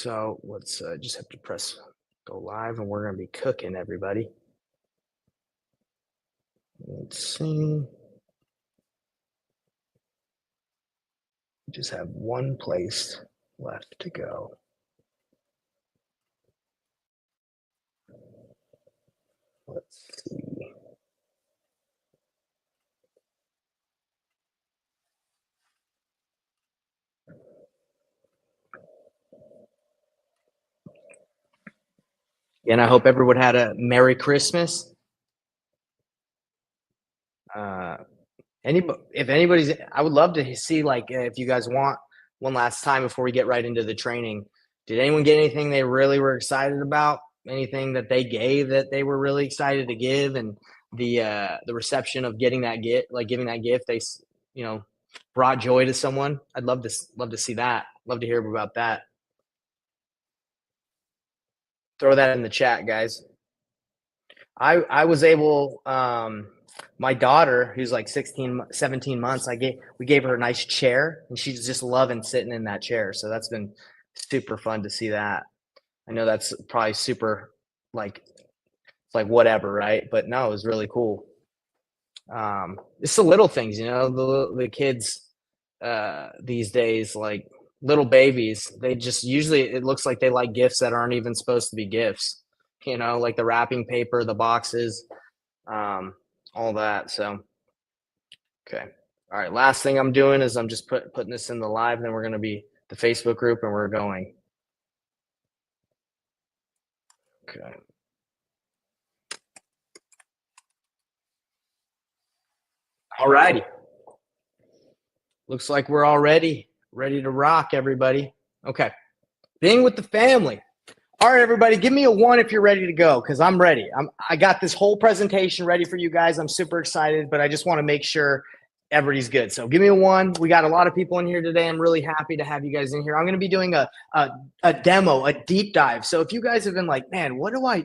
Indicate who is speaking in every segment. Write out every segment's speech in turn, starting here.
Speaker 1: So let's just have to press go live and we're going to be cooking everybody. Let's see. We just have one place left to go. Let's see. And I hope everyone had a Merry Christmas. If anybody's, I would love to see if you guys want one last time before we get right into the training. Did anyone get anything they really were excited about? Anything that they gave that they were really excited to give, and the reception of getting that gift, like giving that gift, they brought joy to someone. I'd love to see that. Love to hear about that. Throw that in the chat, guys. I was able my daughter, who's like 16, 17 months, we gave her a nice chair and she's just loving sitting in that chair. So that's been super fun to see that. I know that's probably super it's like whatever, right? But no, it was really cool. It's the little things, the kids these days, like little babies, they just usually it looks like they like gifts that aren't even supposed to be gifts, like the wrapping paper, the boxes, all that. So, okay. All right. Last thing I'm doing is I'm just putting this in the live. Then we're going to be the Facebook group and we're going. Okay. All righty. Looks like we're all ready to rock, everybody. Okay. Being with the family. All right, everybody, give me a 1 if you're ready to go, because I'm ready. I got this whole presentation ready for you guys. I'm super excited, but I just want to make sure everybody's good. So give me a 1. We got a lot of people in here today. I'm really happy to have you guys in here. I'm going to be doing a demo, a deep dive. So if you guys have been like, man, what do I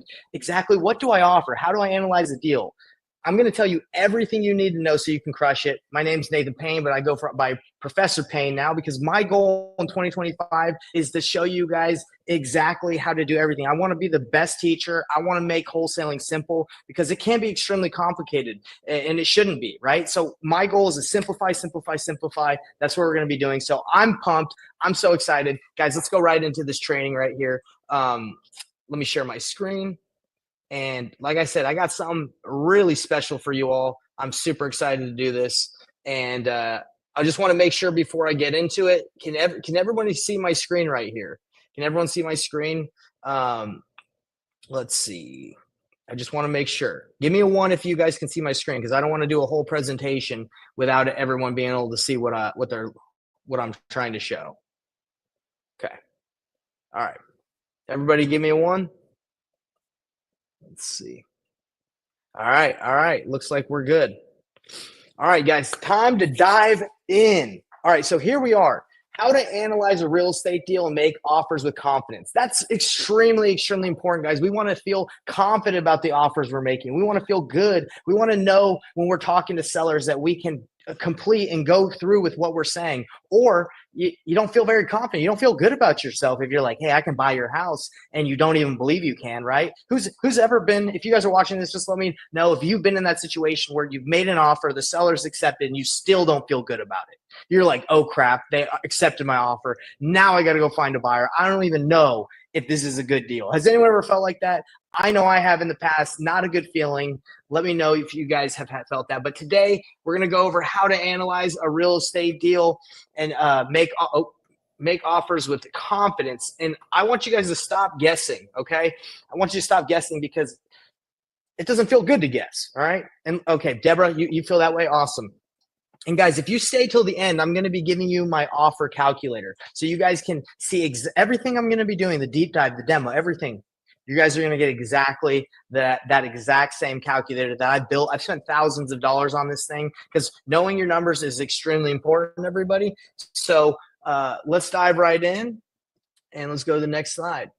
Speaker 1: offer? How do I analyze a deal? I'm going to tell you everything you need to know so you can crush it. My name's Nathan Payne, but I go by Professor Payne now because my goal in 2025 is to show you guys exactly how to do everything. I want to be the best teacher. I want to make wholesaling simple because it can be extremely complicated and it shouldn't be, right? So my goal is to simplify, simplify, simplify. That's what we're going to be doing. So I'm pumped. I'm so excited. Guys, let's go right into this training right here. Let me share my screen. And like I said, I got something really special for you all. I'm super excited to do this. And I just want to make sure before I get into it, can everybody see my screen right here? Can everyone see my screen? Let's see. I just want to make sure. Give me a 1 if you guys can see my screen, because I don't want to do a whole presentation without everyone being able to see what I'm trying to show. Okay. All right. Everybody give me a 1. Let's see. All right. Looks like we're good. All right, guys, time to dive in. All right, so here we are. How to analyze a real estate deal and make offers with confidence. That's extremely, extremely important, guys. We want to feel confident about the offers we're making. We want to feel good. We want to know when we're talking to sellers that we can complete and go through with what we're saying. Or you don't feel very confident. You don't feel good about yourself if you're like, hey, I can buy your house, and you don't even believe you can, right? Who's ever been, if you guys are watching this, just let me know if you've been in that situation where you've made an offer, the seller's accepted, and you still don't feel good about it. You're like, oh crap, they accepted my offer. Now I got to go find a buyer. I don't even know if this is a good deal. Has anyone ever felt like that? I know I have in the past. Not a good feeling. Let me know if you guys have felt that. But today we're going to go over how to analyze a real estate deal and make offers with confidence. And I want you guys to stop guessing, okay? I want you to stop guessing because it doesn't feel good to guess, all right? And okay, Deborah, you feel that way? Awesome. And guys, if you stay till the end, I'm going to be giving you my offer calculator so you guys can see everything I'm going to be doing, the deep dive, the demo, everything. You guys are going to get exactly that exact same calculator that I built. I've spent thousands of dollars on this thing because knowing your numbers is extremely important, everybody. So let's dive right in and let's go to the next slide.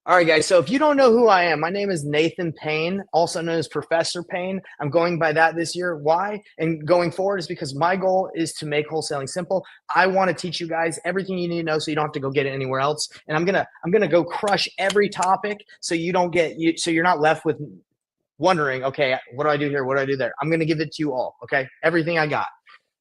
Speaker 1: All right, guys. So if you don't know who I am, my name is Nathan Payne, also known as Professor Payne. I'm going by that this year. Why? And going forward is because my goal is to make wholesaling simple. I want to teach you guys everything you need to know so you don't have to go get it anywhere else. And I'm gonna go crush every topic so you don't get you so you're not left with wondering, okay, what do I do here? What do I do there? I'm gonna give it to you all. Okay, everything I got.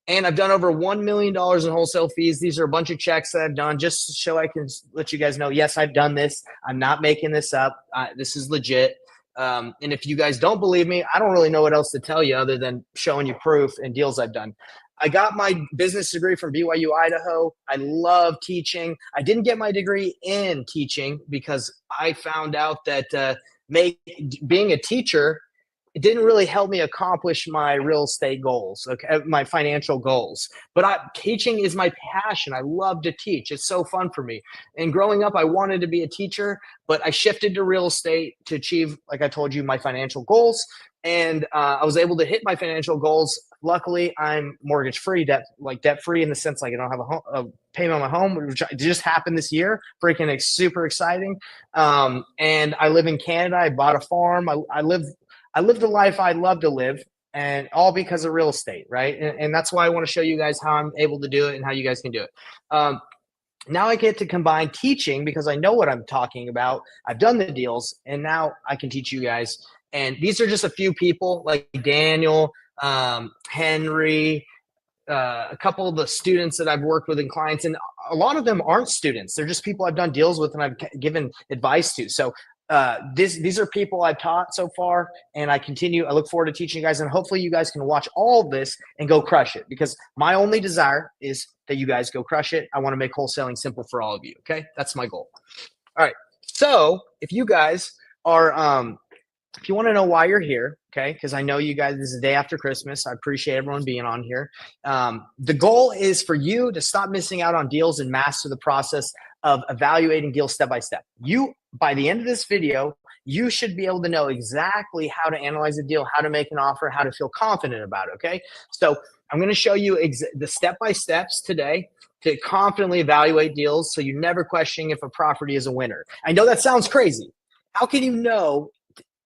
Speaker 1: And I've done over $1 million in wholesale fees. These are a bunch of checks that I've done just so I can let you guys know, yes, I've done this. I'm not making this up. This is legit. And if you guys don't believe me, I don't really know what else to tell you other than showing you proof and deals I've done. I got my business degree from BYU, Idaho. I love teaching. I didn't get my degree in teaching because I found out that being a teacher, it didn't really help me accomplish my real estate goals, okay, my financial goals. But teaching is my passion. I love to teach. It's so fun for me. And growing up, I wanted to be a teacher, but I shifted to real estate to achieve, like I told you, my financial goals. And I was able to hit my financial goals. Luckily, I'm mortgage free, debt free in the sense like I don't have a payment on my home, which just happened this year. Freaking super exciting. And I live in Canada. I bought a farm. I live the life I love to live, and all because of real estate, right? And that's why I want to show you guys how I'm able to do it and how you guys can do it. Now I get to combine teaching because I know what I'm talking about. I've done the deals, and now I can teach you guys. And these are just a few people like Daniel, Henry, a couple of the students that I've worked with and clients, and a lot of them aren't students. They're just people I've done deals with and I've given advice to. So these are people I've taught so far, and I look forward to teaching you guys, and hopefully you guys can watch all of this and go crush it, because my only desire is that you guys go crush it. I want to make wholesaling simple for all of you. Okay. That's my goal. All right. So if you guys are, if you want to know why you're here, okay, because I know you guys, this is the day after Christmas. I appreciate everyone being on here. The goal is for you to stop missing out on deals and master the process of evaluating deals step by step. By the end of this video, you should be able to know exactly how to analyze a deal, how to make an offer, how to feel confident about it, okay? So I'm going to show you the step-by-steps today to confidently evaluate deals so you're never questioning if a property is a winner. I know that sounds crazy. How can you know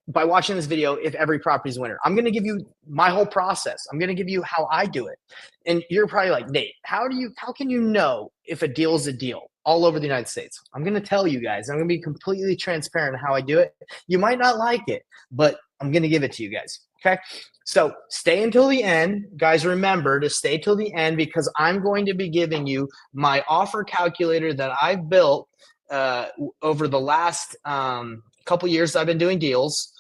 Speaker 1: by watching this video if every property is a winner? I'm going to give you my whole process. I'm going to give you how I do it. And you're probably like, Nate, how can you know if a deal is a deal all over the United States? I'm going to tell you guys. I'm going to be completely transparent on how I do it. You might not like it, but I'm going to give it to you guys. Okay. So stay until the end. Guys, remember to stay till the end, because I'm going to be giving you my offer calculator that I've built over the last couple years I've been doing deals.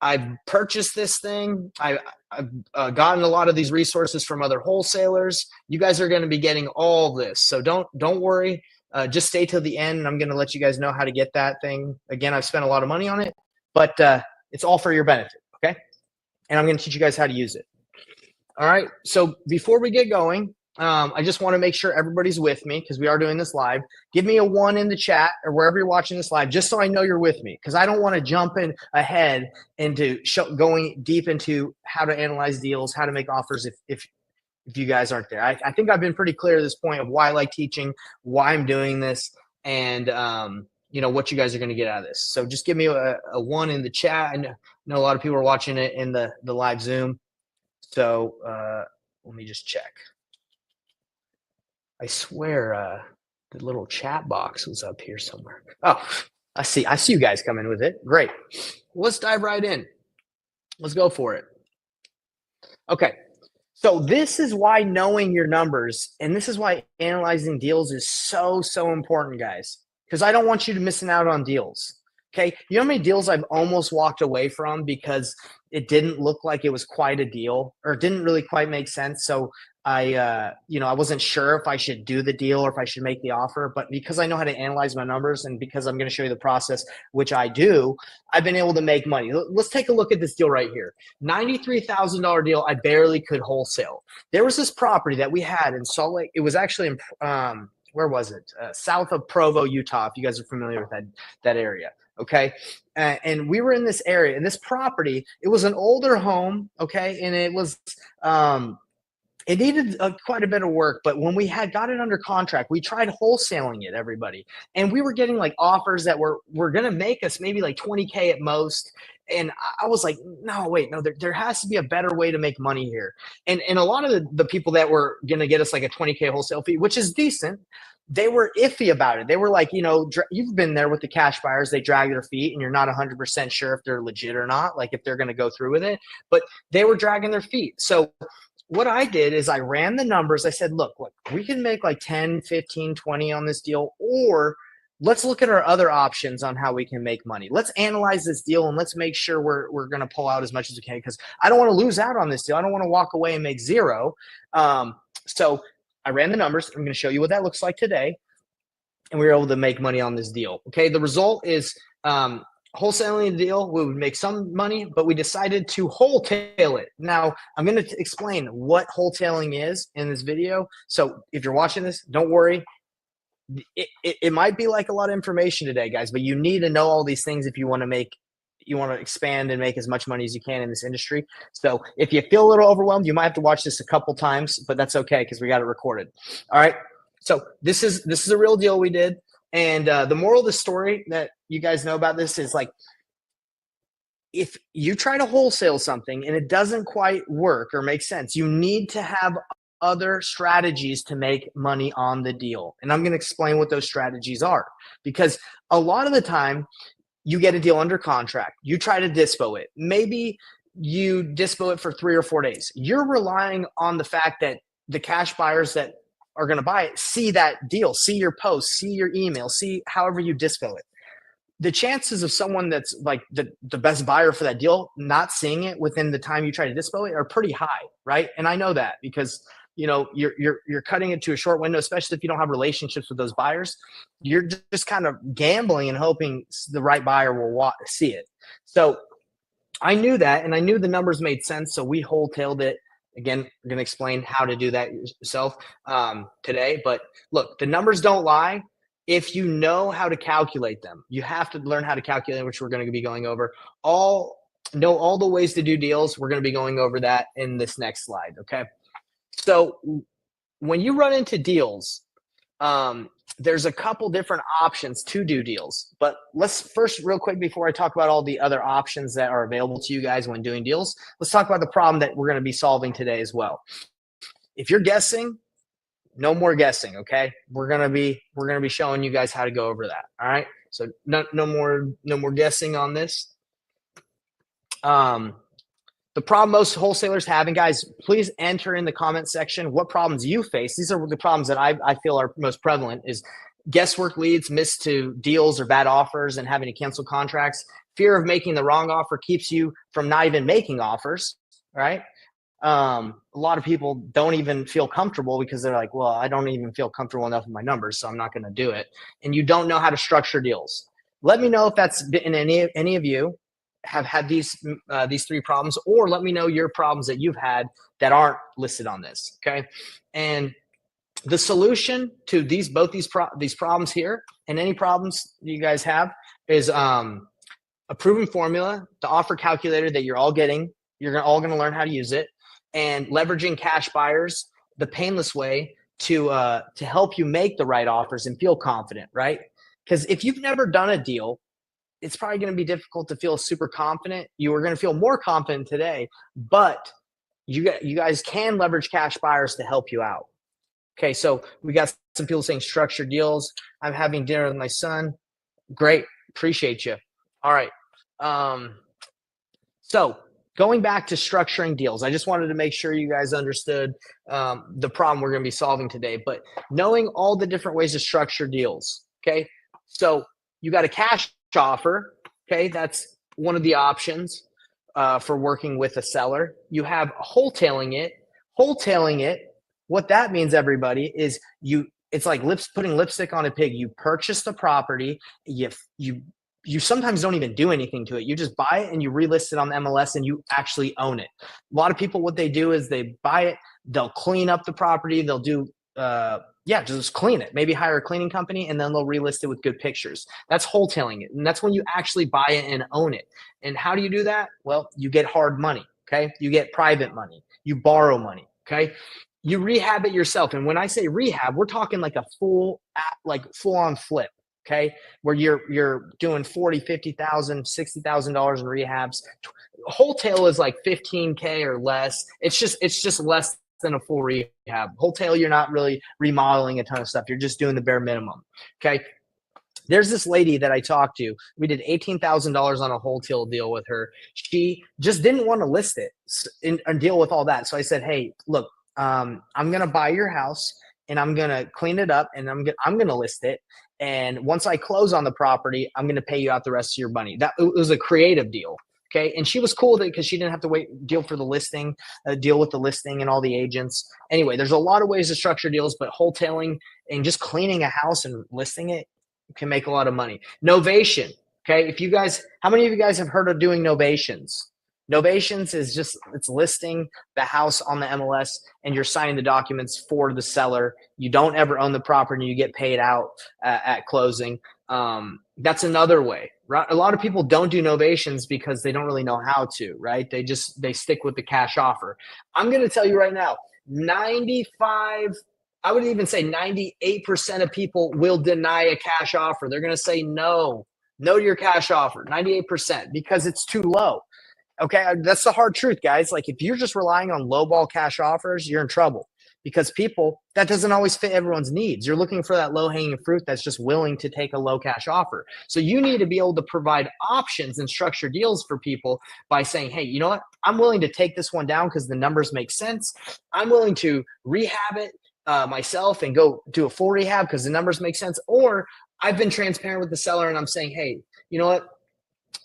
Speaker 1: I've purchased this thing. I've gotten a lot of these resources from other wholesalers. You guys are going to be getting all this. So don't worry. Just stay till the end, and I'm going to let you guys know how to get that thing. Again, I've spent a lot of money on it, but it's all for your benefit, okay? And I'm going to teach you guys how to use it. All right. So before we get going, I just want to make sure everybody's with me, because we are doing this live. Give me a 1 in the chat or wherever you're watching this live, just so I know you're with me, because I don't want to jump in ahead into going deep into how to analyze deals, how to make offers if you guys aren't there. I think I've been pretty clear at this point of why I like teaching, why I'm doing this, and what you guys are going to get out of this. So just give me a 1 in the chat. I know a lot of people are watching it in the live Zoom. So let me just check. I swear the little chat box was up here somewhere. Oh, I see you guys coming with it. Great. Let's dive right in. Let's go for it. Okay. So this is why knowing your numbers, and this is why analyzing deals is so important, guys, because I don't want you to missing out on deals. Okay. You know how many deals I've almost walked away from because it didn't look like it was quite a deal, or it didn't really quite make sense. So I wasn't sure if I should do the deal or if I should make the offer, but because I know how to analyze my numbers, and because I'm going to show you the process, which I do, I've been able to make money. Let's take a look at this deal right here. $93,000 deal. I barely could wholesale. There was this property that we had in Salt Lake. It was actually in, where was it? South of Provo, Utah, if you guys are familiar with that area. Okay. And we were in this area, and this property, it was an older home. Okay. And it was, it needed quite a bit of work, but when we had got it under contract, we tried wholesaling it, everybody, and we were getting like offers that were going to make us maybe like 20K at most. And I was like, no, wait, no, there has to be a better way to make money here. And a lot of the people that were going to get us like a 20K wholesale fee, which is decent, they were iffy about it. They were like, you've been there with the cash buyers, they drag their feet and you're not 100% sure if they're legit or not, like if they're going to go through with it, but they were dragging their feet. So what I did is I ran the numbers. I said, look, we can make like 10, 15, 20 on this deal, or let's look at our other options on how we can make money. Let's analyze this deal and let's make sure we're going to pull out as much as we can, because I don't want to lose out on this deal. I don't want to walk away and make zero. So I ran the numbers. I'm going to show you what that looks like today. And we were able to make money on this deal. Okay. The result is, wholesaling the deal, we would make some money, but we decided to wholetail it. Now, I'm going to explain what wholetailing is in this video. So if you're watching this, don't worry. It might be like a lot of information today, guys, but you need to know all these things if you want to expand and make as much money as you can in this industry. So if you feel a little overwhelmed, you might have to watch this a couple times, but that's okay because we got it recorded. All right. So this is a real deal we did. And the moral of the story that you guys know about this is, like, if you try to wholesale something and it doesn't quite work or make sense, you need to have other strategies to make money on the deal. And I'm going to explain what those strategies are, because a lot of the time you get a deal under contract, you try to dispo it. Maybe you dispo it for 3 or 4 days. You're relying on the fact that the cash buyers that are going to buy it see that deal, see your post, see your email, see however you dispo it. The chances of someone that's like the best buyer for that deal not seeing it within the time you try to dispo it are pretty high, right? And I know that because you're cutting it to a short window, especially if you don't have relationships with those buyers. You're just kind of gambling and hoping the right buyer will see it. So I knew that, and I knew the numbers made sense, so we wholetailed it. Again, I'm going to explain how to do that yourself today. But look, the numbers don't lie if you know how to calculate them. You have to learn how to calculate, which we're going to be going over. Know all the ways to do deals. We're going to be going over that in this next slide, okay? So when you run into deals, there's a couple different options to do deals. But let's first, real quick, before I talk about all the other options that are available to you guys when doing deals, let's talk about the problem that we're going to be solving today as well. If you're guessing, no more guessing, okay? We're going to be showing you guys how to go over that. All right? So no more guessing on this. The problem most wholesalers have, and guys, please enter in the comment section what problems you face. These are the problems that I feel are most prevalent, is guesswork leads, missed to deals or bad offers, and having to cancel contracts. Fear of making the wrong offer keeps you from not even making offers, right? A lot of people don't even feel comfortable because they're like, well, I don't even feel comfortable enough with my numbers, so I'm not going to do it. And you don't know how to structure deals. Let me know if that's been any of you have had these 3 problems, or let me know your problems that you've had that aren't listed on this. Okay. And the solution to both these problems here, and any problems you guys have, is a proven formula, the offer calculator that you're all getting. You're all going to learn how to use it, and leveraging cash buyers the painless way to help you make the right offers and feel confident, right? Because if you've never done a deal, it's probably going to be difficult to feel super confident. You are going to feel more confident today, but you guys can leverage cash buyers to help you out. Okay, so we got some people saying structured deals. I'm having dinner with my son. Great, appreciate you. All right. So going back to structuring deals, I just wanted to make sure you guys understood the problem we're going to be solving today. But knowing all the different ways to structure deals. Okay, so you got a cash offer. Okay, that's one of the options for working with a seller. You have wholetailing it. Wholetailing it, what that means, everybody, is it's like putting lipstick on a pig. You purchase the property, you sometimes don't even do anything to it. You just buy it and you relist it on the MLS and you actually own it. A lot of people, what they do is they buy it, they'll clean up the property, they'll do just clean it. Maybe hire a cleaning company, and then they'll relist it with good pictures. That's wholetailing it. And that's when you actually buy it and own it. And how do you do that? Well, you get hard money, okay? You get private money. You borrow money, okay? you rehab it yourself. And when I say rehab, we're talking like a full on flip. Okay. Where you're doing 40, 50,000, $60,000 in rehabs. Wholesale is like 15K or less. It's just less than a full rehab. Wholesale, you're not really remodeling a ton of stuff. You're just doing the bare minimum. Okay. There's this lady that I talked to. We did $18,000 on a wholesale deal with her. She just didn't want to list it and deal with all that. So I said, hey, look, I'm going to buy your house and I'm going to clean it up and I'm going to list it. And once I close on the property, I'm going to pay you out the rest of your money. That it was a creative deal. Okay. And she was cool with it because she didn't have to deal for the listing, deal with the listing and all the agents. Anyway, there's a lot of ways to structure deals, but wholesaling and just cleaning a house and listing it can make a lot of money. Novation. Okay. How many of you guys have heard of doing novations? Novations is just, it's listing the house on the MLS and you're signing the documents for the seller. You don't ever own the property and you get paid out at closing. That's another way, right? A lot of people don't do novations because they don't really know how to, right? They stick with the cash offer. I'm going to tell you right now, I would even say 98% of people will deny a cash offer. They're going to say no to your cash offer, 98%, because it's too low. Okay, that's the hard truth, guys. Like if you're just relying on lowball cash offers, you're in trouble because that doesn't always fit everyone's needs. You're looking for that low-hanging fruit that's just willing to take a low cash offer. So you need to be able to provide options and structure deals for people by saying, hey, you know what? I'm willing to take this one down because the numbers make sense. I'm willing to rehab it myself and go do a full rehab because the numbers make sense. Or I've been transparent with the seller and I'm saying, hey, you know what?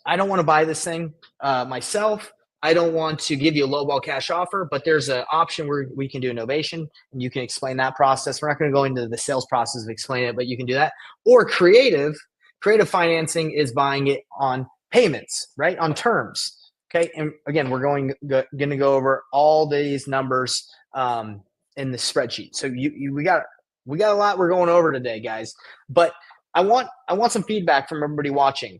Speaker 1: I don't want to buy this thing myself. I don't want to give you a lowball cash offer, but there's an option where we can do a novation and you can explain that process. We're not going to go into the sales process of explaining it, but you can do that. Or creative financing is buying it on payments, right? On terms. Okay. And again, we're going to go over all these numbers in the spreadsheet. So we got a lot we're going over today, guys, but I want some feedback from everybody watching.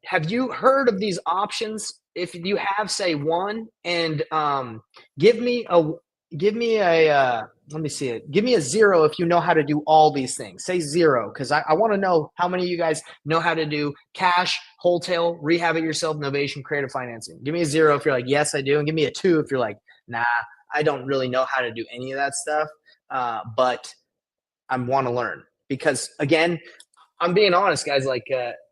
Speaker 1: Have you heard of these options? If you have, say one, and give me a let me see it. Give me a 0 if you know how to do all these things. Say 0 because I want to know how many of you guys know how to do cash, wholesale, rehab it yourself, novation, creative financing. Give me a 0 if you're like, yes, I do, and give me a 2 if you're like, nah, I don't really know how to do any of that stuff, but I want to learn because again, I'm being honest, guys. Like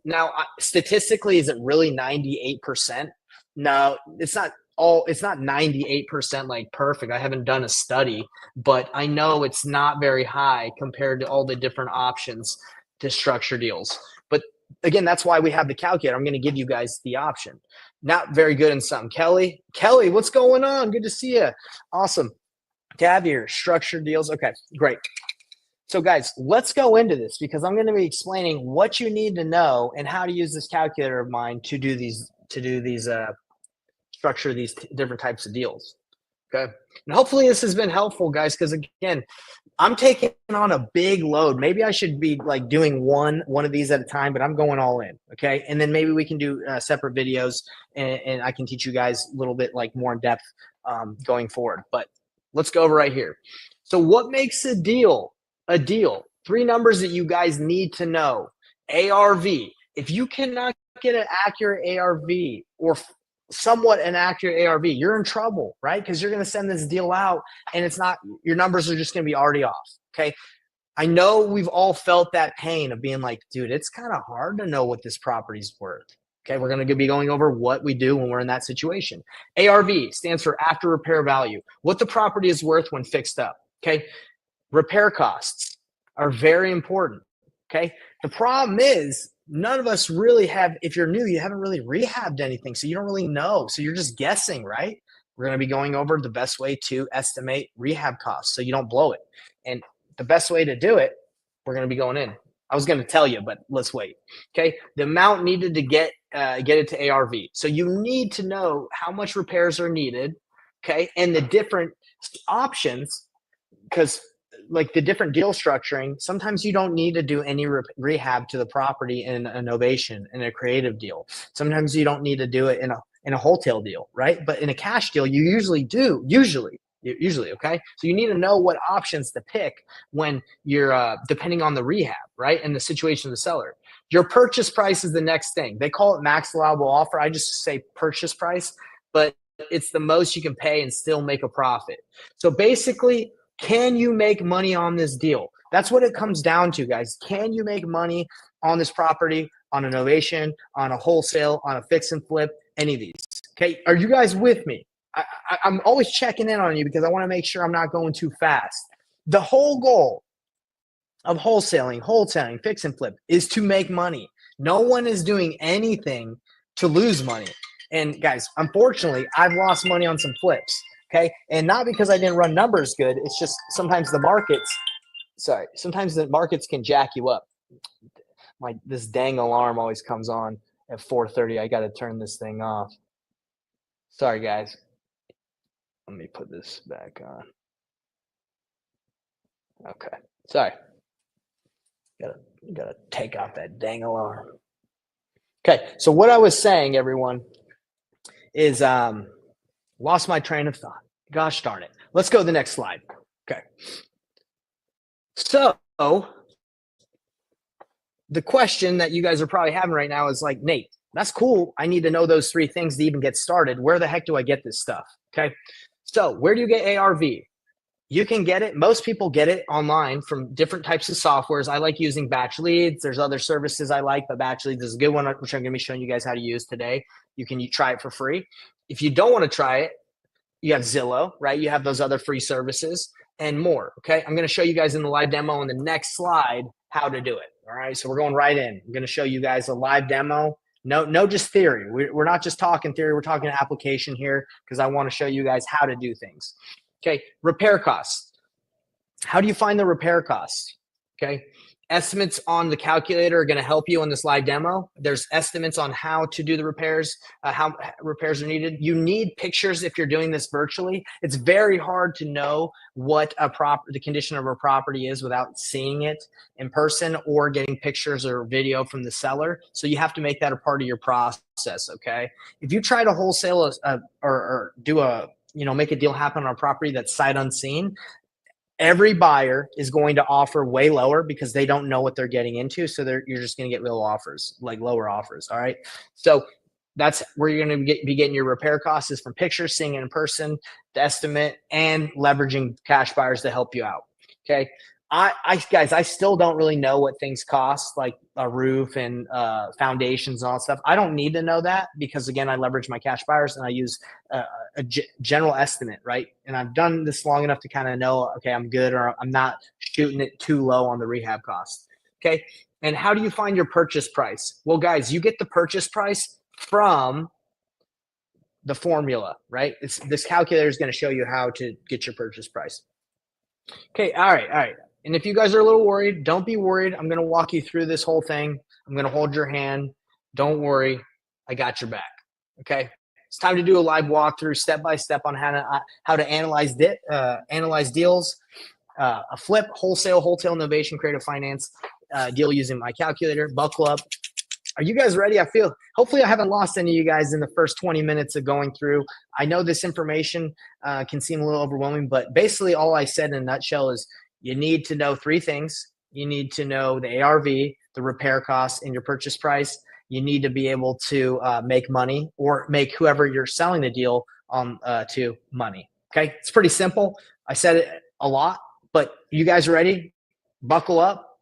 Speaker 1: now, statistically, is it really 98%? No, it's not. It's not 98% like perfect. I haven't done a study, but I know it's not very high compared to all the different options to structure deals. But again, that's why we have the calculator. I'm going to give you guys the option. Not very good in some. Kelly, what's going on? Good to see you. Awesome. Tab here, structured deals. Okay, great. So guys, let's go into this because I'm going to be explaining what you need to know and how to use this calculator of mine to structure these different types of deals. Okay. And hopefully this has been helpful, guys, because again, I'm taking on a big load. Maybe I should be like doing one of these at a time, but I'm going all in. Okay. And then maybe we can do separate videos and I can teach you guys a little bit like more in depth going forward. But let's go over right here. So what makes a deal? A deal. 3 numbers that you guys need to know. ARV. If you cannot get an accurate ARV or somewhat an accurate ARV, you're in trouble, right? Because you're going to send this deal out and it's not, your numbers are just going to be already off. Okay. I know we've all felt that pain of being like, dude, it's kind of hard to know what this property's worth. Okay. We're going to be going over what we do when we're in that situation. ARV stands for after repair value, what the property is worth when fixed up. Okay. Repair costs are very important. Okay. The problem is none of us really have, if you're new, you haven't really rehabbed anything. So you don't really know. So you're just guessing, right? We're going to be going over the best way to estimate rehab costs so you don't blow it. And the best way to do it, we're going to be going in. I was going to tell you, but let's wait. Okay. The amount needed to get it to ARV. So you need to know how much repairs are needed. Okay. And the different options, because like the different deal structuring, sometimes you don't need to do any rehab to the property in a novation, in a creative deal. Sometimes you don't need to do it in a wholesale deal, right? But in a cash deal, you usually do. Usually, usually, okay? So you need to know what options to pick when you're depending on the rehab, right? And the situation of the seller. Your purchase price is the next thing. They call it max allowable offer. I just say purchase price, but it's the most you can pay and still make a profit. So basically, can you make money on this deal? That's what it comes down to, guys. Can you make money on this property, on a novation, on a wholesale, on a fix and flip, any of these? Okay, are you guys with me? I'm always checking in on you because I want to make sure I'm not going too fast. The whole goal of wholesaling, fix and flip is to make money. No one is doing anything to lose money. And guys, unfortunately, I've lost money on some flips. Okay, and not because I didn't run numbers good. It's just sometimes the markets can jack you up. This dang alarm always comes on at 4:30. I got to turn this thing off. Sorry, guys. Let me put this back on. Okay, sorry. Gotta take off that dang alarm. Okay, so what I was saying, everyone, is lost my train of thought. Gosh darn it. Let's go to the next slide. Okay. So the question that you guys are probably having right now is like, Nate, that's cool. I need to know those 3 things to even get started. Where the heck do I get this stuff? Okay. So where do you get ARV? You can get it. Most people get it online from different types of softwares. I like using Batch Leads. There's other services I like, but Batch Leads is a good one, which I'm going to be showing you guys how to use today. You can try it for free. If you don't want to try it, you have Zillow, right? You have those other free services and more. Okay. I'm going to show you guys in the live demo on the next slide how to do it. All right. So we're going right in. I'm going to show you guys a live demo. No, just theory. We're not just talking theory. We're talking application here because I want to show you guys how to do things. Okay, repair costs. How do you find the repair costs? Okay, estimates on the calculator are going to help you on this live demo. There's estimates on how to do the repairs, how repairs are needed. You need pictures if you're doing this virtually. It's very hard to know what the condition of a property is without seeing it in person or getting pictures or video from the seller. So you have to make that a part of your process. Okay, if you try to wholesale or do a make a deal happen on a property that's sight unseen, every buyer is going to offer way lower because they don't know what they're getting into. So you're just going to get lower offers. All right. So that's where you're going to be getting your repair costs is from pictures, seeing it in person, the estimate, and leveraging cash buyers to help you out. Okay. Guys, I still don't really know what things cost, like a roof and foundations and all that stuff. I don't need to know that because, again, I leverage my cash buyers and I use a general estimate, right? And I've done this long enough to kind of know, okay, I'm good or I'm not shooting it too low on the rehab cost. Okay. And how do you find your purchase price? Well, guys, you get the purchase price from the formula, right? This calculator is going to show you how to get your purchase price. Okay. All right. And if you guys are a little worried, don't be worried. I'm going to walk you through this whole thing. I'm going to hold your hand. Don't worry. I got your back. Okay. It's time to do a live walkthrough step by step on how to analyze deals, a flip, wholesale, novation, creative finance deal using my calculator. Buckle up. Are you guys ready? Hopefully I haven't lost any of you guys in the first 20 minutes of going through. I know this information can seem a little overwhelming, but basically all I said in a nutshell is you need to know 3 things. You need to know the ARV, the repair costs, and your purchase price. You need to be able to make money or make whoever you're selling the deal to money. Okay, it's pretty simple. I said it a lot, but you guys ready? Buckle up.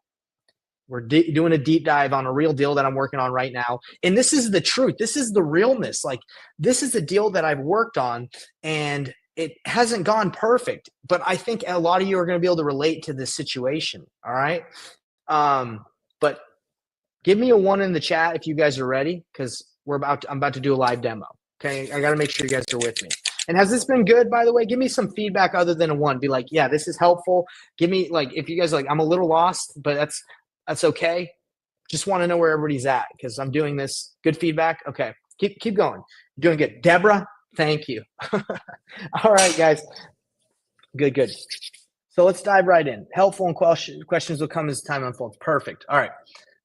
Speaker 1: We're doing a deep dive on a real deal that I'm working on right now. And this is the truth. This is the realness. Like, this is the deal that I've worked on, and it hasn't gone perfect, but I think a lot of you are going to be able to relate to this situation. All right. But give me a 1 in the chat if you guys are ready, because I'm about to do a live demo. Okay. I got to make sure you guys are with me. And has this been good, by the way? Give me some feedback other than a 1. Be like, yeah, this is helpful. Give me, like, if you guys are like, I'm a little lost, but that's okay. Just want to know where everybody's at because I'm doing this. Good feedback. Okay. Keep going. You're doing good. Deborah, thank you. All right, guys. Good. So let's dive right in. Helpful and questions will come as time unfolds. Perfect. All right.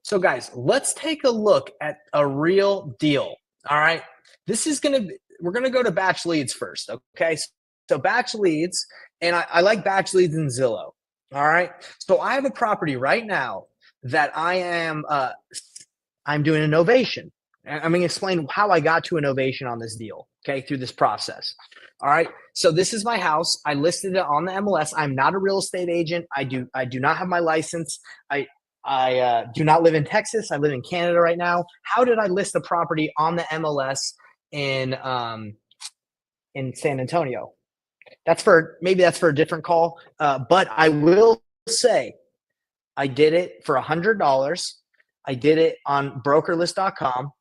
Speaker 1: So guys, let's take a look at a real deal. All right. We're going to go to Batch Leads first. Okay. So batch leads, and I like batch leads in Zillow. All right. So I have a property right now that I'm doing a novation. I'm going to explain how I got to a novation on this deal, okay, through this process. All right. So this is my house. I listed it on the MLS. I'm not a real estate agent. I do not have my license. I do not live in Texas. I live in Canada right now. How did I list the property on the MLS in San Antonio? Maybe that's for a different call. But I will say I did it for $100. I did it on brokerlist.com.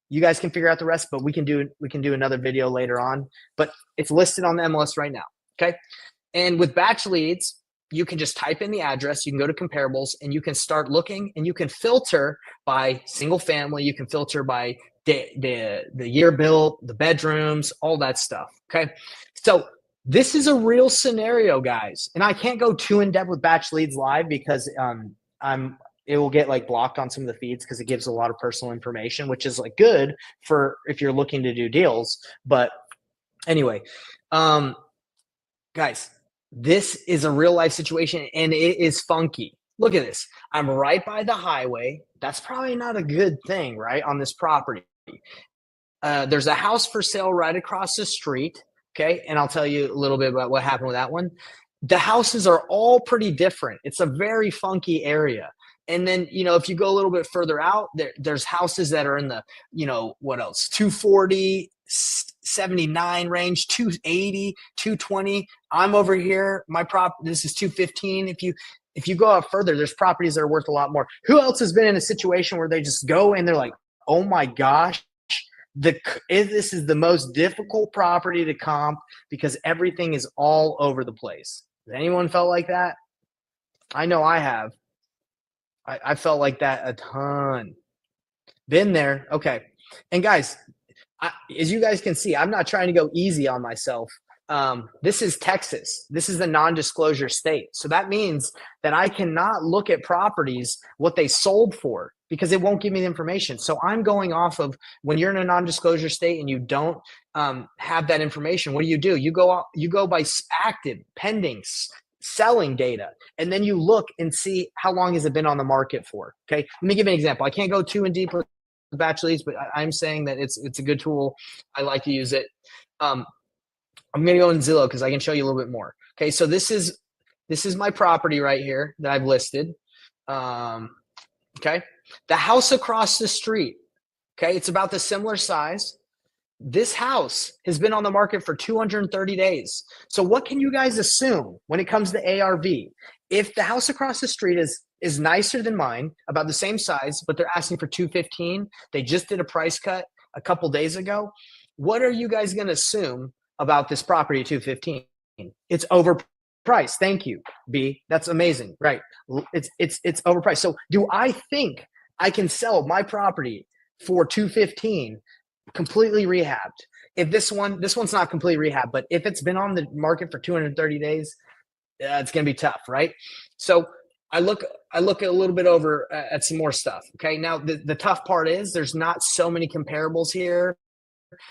Speaker 1: You guys can figure out the rest, but we can do another video later on. But it's listed on the MLS right now. Okay. And with batch leads, you can just type in the address, you can go to comparables, and you can start looking, and you can filter by single family, you can filter by the year built, the bedrooms, all that stuff. Okay. So this is a real scenario, guys. And I can't go too in depth with batch leads live because it will get like blocked on some of the feeds because it gives a lot of personal information, which is like good for if you're looking to do deals. But anyway, guys, this is a real life situation and it is funky. Look at this. I'm right by the highway. That's probably not a good thing, right? On this property. There's a house for sale right across the street. Okay. And I'll tell you a little bit about what happened with that one. The houses are all pretty different. It's a very funky area. And then, if you go a little bit further out, there's houses that are in the, what else? 240, 79 range, 280, 220. I'm over here. This is 215. If you go out further, there's properties that are worth a lot more. Who else has been in a situation where they just go and they're like, oh my gosh, this is the most difficult property to comp because everything is all over the place. Has anyone felt like that? I know I have. I felt like that a ton. Been there. Okay. And guys, as you guys can see, I'm not trying to go easy on myself. This is Texas. This is the non-disclosure state. So that means that I cannot look at properties, what they sold for, because it won't give me the information. So I'm going off of when you're in a non-disclosure state and you don't have that information, what do? You go by active, pending, selling data, and then you look and see how long has it been on the market for. Okay, let me give you an example. I can't go too in deep with batch leads, but I'm saying that it's a good tool. I like to use it. I'm going to go in Zillow because I can show you a little bit more. Okay, so this is my property right here that I've listed. Okay, the house across the street. Okay, it's about the similar size. This house has been on the market for 230 days. So what can you guys assume when it comes to ARV? If the house across the street is nicer than mine, about the same size, but they're asking for 215, they just did a price cut a couple days ago. What are you guys going to assume about this property at 215? It's overpriced. Thank you, B. That's amazing. Right. It's overpriced. So do I think I can sell my property for 215 completely rehabbed? If this one's not completely rehabbed, but if it's been on the market for 230 days, it's going to be tough, right? So I look a little bit over at some more stuff. Okay. Now the tough part is there's not so many comparables here.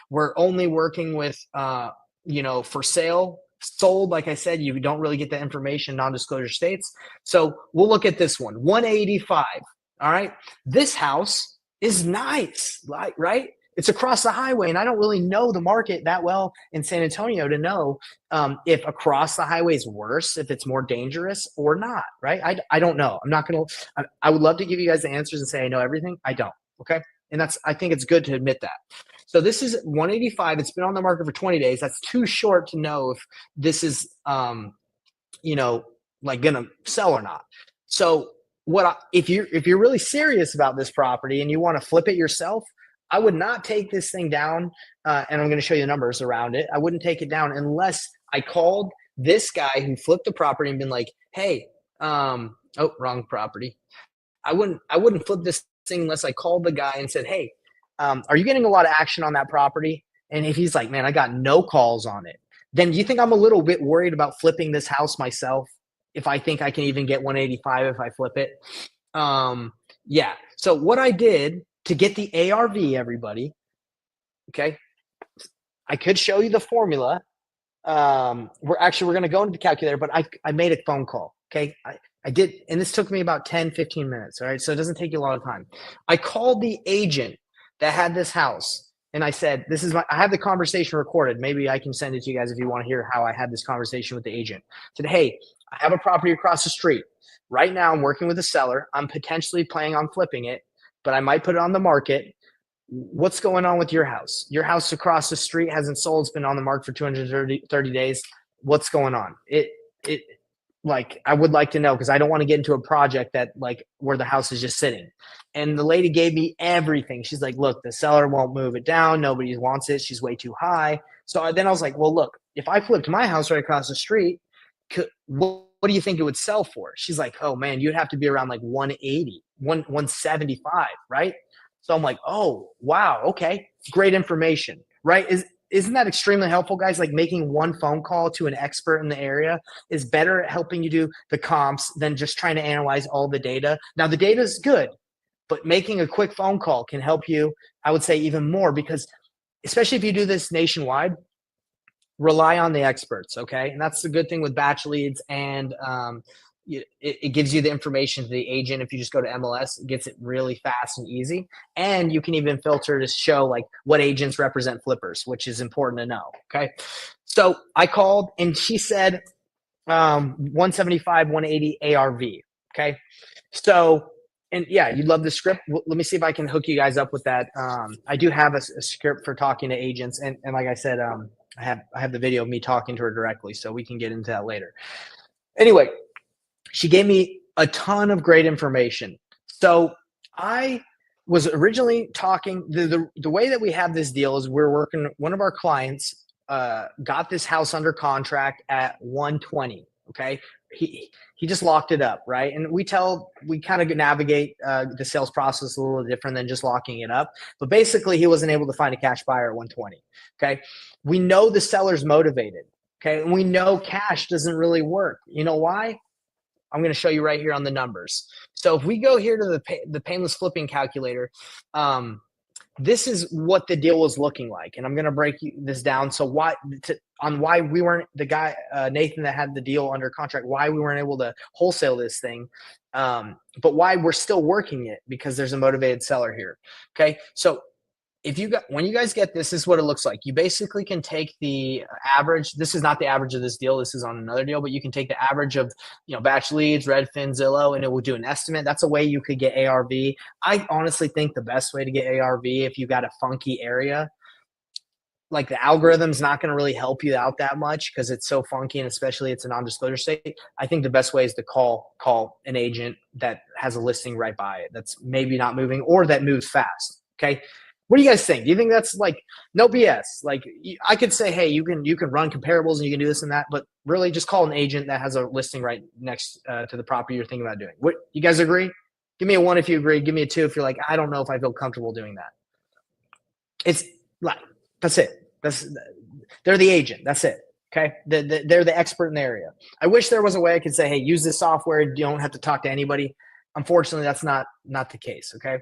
Speaker 1: We're only working with, for sale, sold. Like I said, you don't really get the information, non-disclosure states. So we'll look at this one, 185. All right. This house is nice, right? It's across the highway, and I don't really know the market that well in San Antonio to know if across the highway is worse, if it's more dangerous or not, right? I don't know. I'm not going to – I would love to give you guys the answers and say I know everything. I don't, okay? And I think it's good to admit that. So this is 185. It's been on the market for 20 days. That's too short to know if this is, going to sell or not. So if you're really serious about this property and you want to flip it yourself, I would not take this thing down, and I'm going to show you the numbers around it. I wouldn't take it down unless I called this guy who flipped the property and been like, hey, wrong property. I wouldn't flip this thing unless I called the guy and said, hey, are you getting a lot of action on that property? And if he's like, man, I got no calls on it, then do you think I'm a little bit worried about flipping this house myself if I think I can even get 185 if I flip it? Yeah. So what I did to get the ARV, everybody, okay, I could show you the formula. we're going to go into the calculator, but I made a phone call. Okay. I did, and this took me about 10, 15 minutes. All right. So it doesn't take you a lot of time. I called the agent that had this house and I said, I have the conversation recorded. Maybe I can send it to you guys if you want to hear how I had this conversation with the agent. I said, hey, I have a property across the street. Right now I'm working with a seller. I'm potentially planning on flipping it, but I might put it on the market. What's going on with your house? Your house across the street hasn't sold. It's been on the market for 230 days. What's going on? Like, I would like to know, because I don't want to get into a project that like where the house is just sitting. And the lady gave me everything. She's like, look, the seller won't move it down. Nobody wants it. She's way too high. So then I was like, well, look, if I flipped my house right across the street, what do you think it would sell for? She's like, oh man, you'd have to be around like 180, 175, right? So I'm like, oh, wow. Okay. Great information, right? Isn't that extremely helpful, guys? Like making one phone call to an expert in the area is better at helping you do the comps than just trying to analyze all the data. Now the data is good, but making a quick phone call can help you, I would say, even more, because especially if you do this nationwide, rely on the experts. Okay. And that's the good thing with batch leads. And it gives you the information to the agent. If you just go to MLS, it gets it really fast and easy. And you can even filter to show like what agents represent flippers, which is important to know. Okay. So I called and she said 175, 180 ARV. Okay. So, and yeah, you love the script. Let me see if I can hook you guys up with that. I do have a script for talking to agents. And like I said, I have the video of me talking to her directly, so we can get into that later. Anyway, she gave me a ton of great information. So I was originally talking, the way that we have this deal is we're working, one of our clients got this house under contract at 120. Okay. He just locked it up. Right. And we kind of navigate the sales process a little different than just locking it up. But basically he wasn't able to find a cash buyer at 120. Okay. We know the seller's motivated. Okay. And we know cash doesn't really work. You know why? I'm going to show you right here on the numbers. So if we go here to the painless flipping calculator, this is what the deal was looking like. And I'm going to break this down. So why we weren't, the guy, Nathan, that had the deal under contract, why we weren't able to wholesale this thing, but why we're still working it, because there's a motivated seller here. Okay. So when you guys get this is what it looks like. You basically can take the average. This is not the average of this deal. This is on another deal, but you can take the average of, batch leads, Redfin, Zillow, and it will do an estimate. That's a way you could get ARV. I honestly think the best way to get ARV, if you got a funky area, like the algorithm's not going to really help you out that much because it's so funky, and especially it's a non-disclosure state. I think the best way is to call an agent that has a listing right by it that's maybe not moving, or that moves fast. Okay. What do you guys think? Do you think that's like no BS? Like I could say, hey, you can run comparables and you can do this and that, but really just call an agent that has a listing right next to the property you're thinking about doing. What, you guys agree? Give me a 1 if you agree. Give me a 2 if you're like, I don't know if I feel comfortable doing that. It's like, that's it. They're the agent. That's it. Okay. They're the expert in the area. I wish there was a way I could say, hey, use this software. You don't have to talk to anybody. Unfortunately, that's not the case. Okay.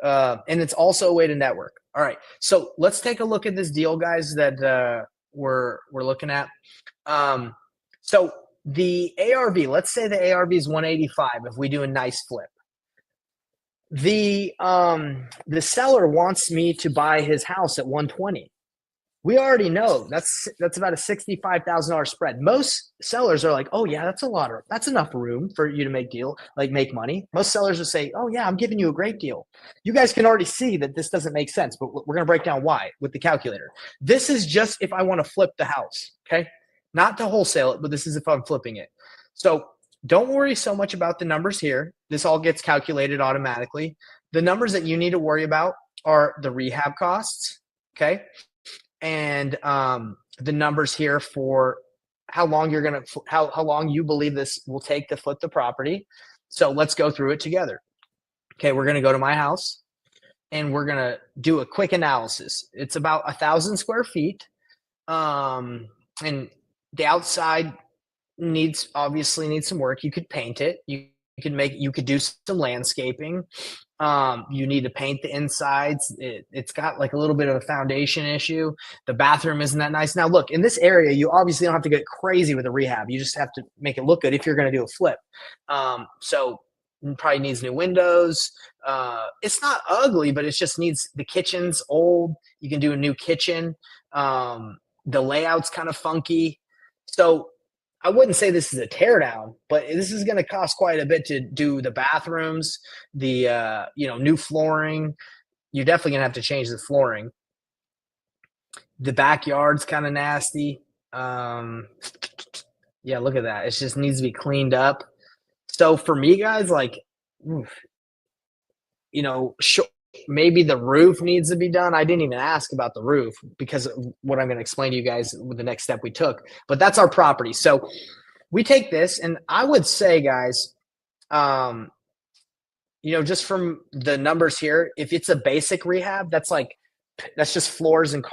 Speaker 1: And it's also a way to network. All right. So let's take a look at this deal, guys, that we're looking at. So the ARV, let's say the ARV is 185 if we do a nice flip. The seller wants me to buy his house at 120. We already know that's about a $65,000 spread. Most sellers are like, oh yeah, that's enough room for you to make money. Most sellers will say, oh yeah, I'm giving you a great deal. You guys can already see that this doesn't make sense, but we're going to break down why with the calculator. This is just if I want to flip the house, okay? Not to wholesale it, but this is if I'm flipping it. So don't worry so much about the numbers here. This all gets calculated automatically. The numbers that you need to worry about are the rehab costs, okay? And the numbers here for how long how long you believe this will take to flip the property. So let's go through it together. Okay, we're going to go to my house and we're going to do a quick analysis. It's about 1,000 square feet. And the outside obviously needs some work. You could paint it. You you could do some landscaping. You need to paint the insides. It's got like a little bit of a foundation issue. The bathroom isn't that nice. Now, look, in this area, you obviously don't have to get crazy with a rehab. You just have to make it look good if you're going to do a flip. So it probably needs new windows. It's not ugly, but it just needs, the kitchen's old. You can do a new kitchen. The layout's kind of funky. So I wouldn't say this is a teardown, but this is going to cost quite a bit to do the bathrooms, the new flooring. You're definitely going to have to change the flooring. The backyard's kind of nasty. Yeah, look at that. It just needs to be cleaned up. So for me, guys, like, maybe the roof needs to be done. I didn't even ask about the roof because of what I'm going to explain to you guys with the next step we took. But that's our property. So we take this, and I would say, guys, just from the numbers here, if it's a basic rehab, that's just floors and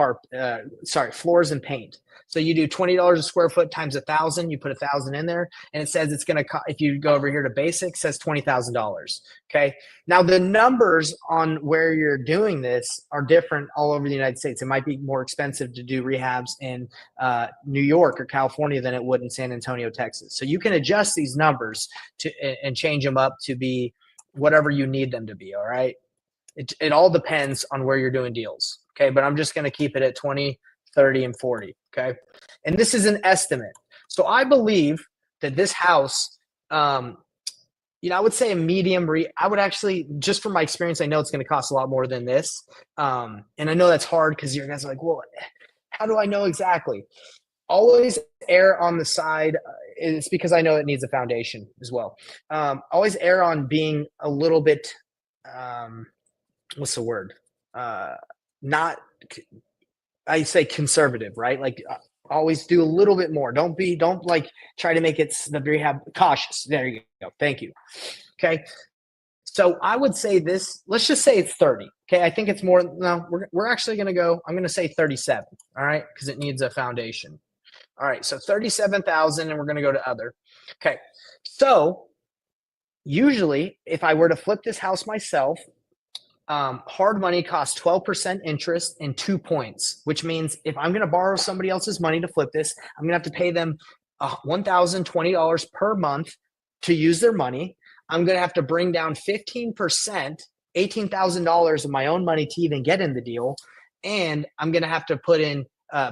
Speaker 1: floors and paint. So you do $20 a square foot times 1,000. You put 1,000 in there, and it says it's going to. If you go over here to basic, it says $20,000. Okay. Now the numbers on where you're doing this are different all over the United States. It might be more expensive to do rehabs in New York or California than it would in San Antonio, Texas. So you can adjust these numbers and change them up to be whatever you need them to be. All right. It all depends on where you're doing deals. Okay. But I'm just going to keep it at 20, 30, and 40. Okay. And this is an estimate. So I believe that this house, I would say a medium I would actually, just from my experience, I know it's going to cost a lot more than this. And I know that's hard because you guys are like, well, how do I know exactly? Always err on the side. It's because I know it needs a foundation as well. Always err on being a little bit, what's the word? I say conservative, right? Like always do a little bit more. Don't like try to make it the rehab cautious. There you go. Thank you. Okay. So I would say this, let's just say it's 30. Okay. I think it's more. No, we're actually going to go, I'm going to say 37. All right. Cause it needs a foundation. All right. So 37,000 and we're going to go to other. Okay. So usually if I were to flip this house myself, hard money costs 12% interest and 2 points, which means if I'm going to borrow somebody else's money to flip this, I'm going to have to pay them $1,020 per month to use their money. I'm going to have to bring down 15%, $18,000 of my own money to even get in the deal. And I'm going to have to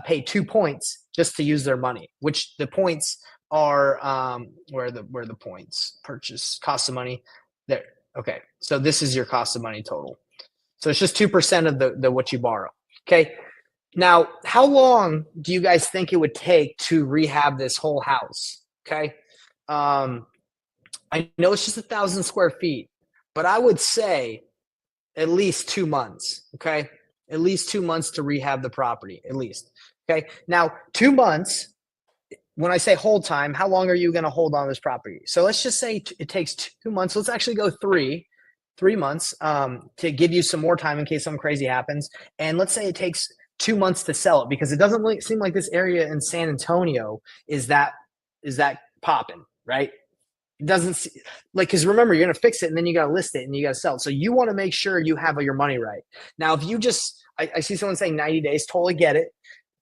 Speaker 1: pay 2 points just to use their money, which the points are, where are the points? Purchase, cost of money there. Okay. So this is your cost of money total. So it's just 2% of the what you borrow. Okay. Now, how long do you guys think it would take to rehab this whole house? Okay. I know it's just 1,000 square feet, but I would say at least 2 months. Okay. At least 2 months to rehab the property, at least. Okay. Now, 2 months, when I say hold time, how long are you going to hold on this property? So let's just say it takes 2 months. Let's actually go 3 months to give you some more time in case something crazy happens. And let's say it takes 2 months to sell it because it doesn't really seem like this area in San Antonio is that popping, right? It doesn't because remember, you're going to fix it and then you got to list it and you got to sell it. So you want to make sure you have your money right. Now, if you I see someone saying 90 days, totally get it.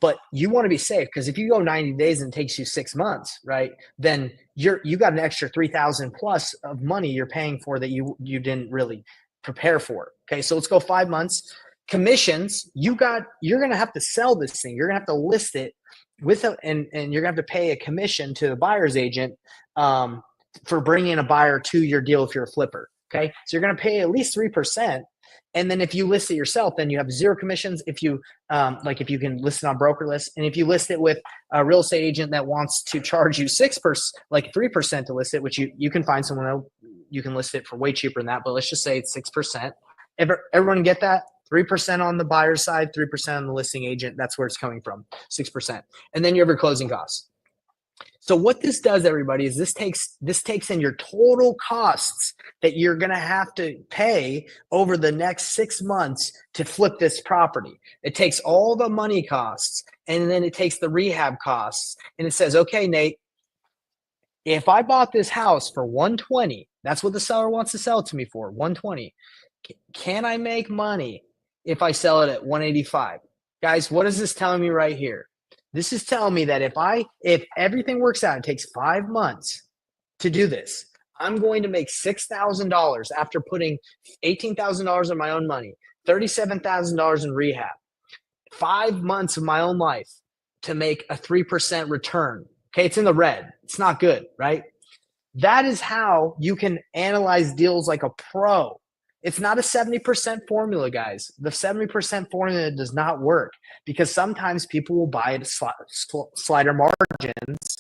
Speaker 1: But you want to be safe because if you go 90 days and it takes you 6 months, right, then you got an extra 3,000 plus of money you're paying for that you didn't really prepare for. Okay, so let's go 5 months. Commissions, you're going to have to sell this thing. You're going to have to list it and you're going to have to pay a commission to the buyer's agent for bringing a buyer to your deal if you're a flipper. Okay, so you're going to pay at least 3%. And then if you list it yourself, then you have 0 commissions. If you if you can list it on broker list, and if you list it with a real estate agent that wants to charge you 6%, like 3% to list it, which you can find someone else, you can list it for way cheaper than that. But let's just say it's 6%. Everyone get that? 3% on the buyer's side, 3% on the listing agent. That's where it's coming from, 6%. And then you have your closing costs. So what this does, everybody, is this takes in your total costs that you're going to have to pay over the next 6 months to flip this property. It takes all the money costs, and then it takes the rehab costs, and it says, okay, Nate, if I bought this house for $120 That's what the seller wants to sell it to me for, 120. Can I make money if I sell it at 185? Guys, what is this telling me right here? This is telling me that if everything works out, it takes 5 months to do this. I'm going to make $6,000 after putting $18,000 of my own money, $37,000 in rehab, 5 months of my own life to make a 3% return. Okay, it's in the red. It's not good, right? That is how you can analyze deals like a pro. It's not a 70% formula, guys. The 70% formula does not work because sometimes people will buy at slighter margins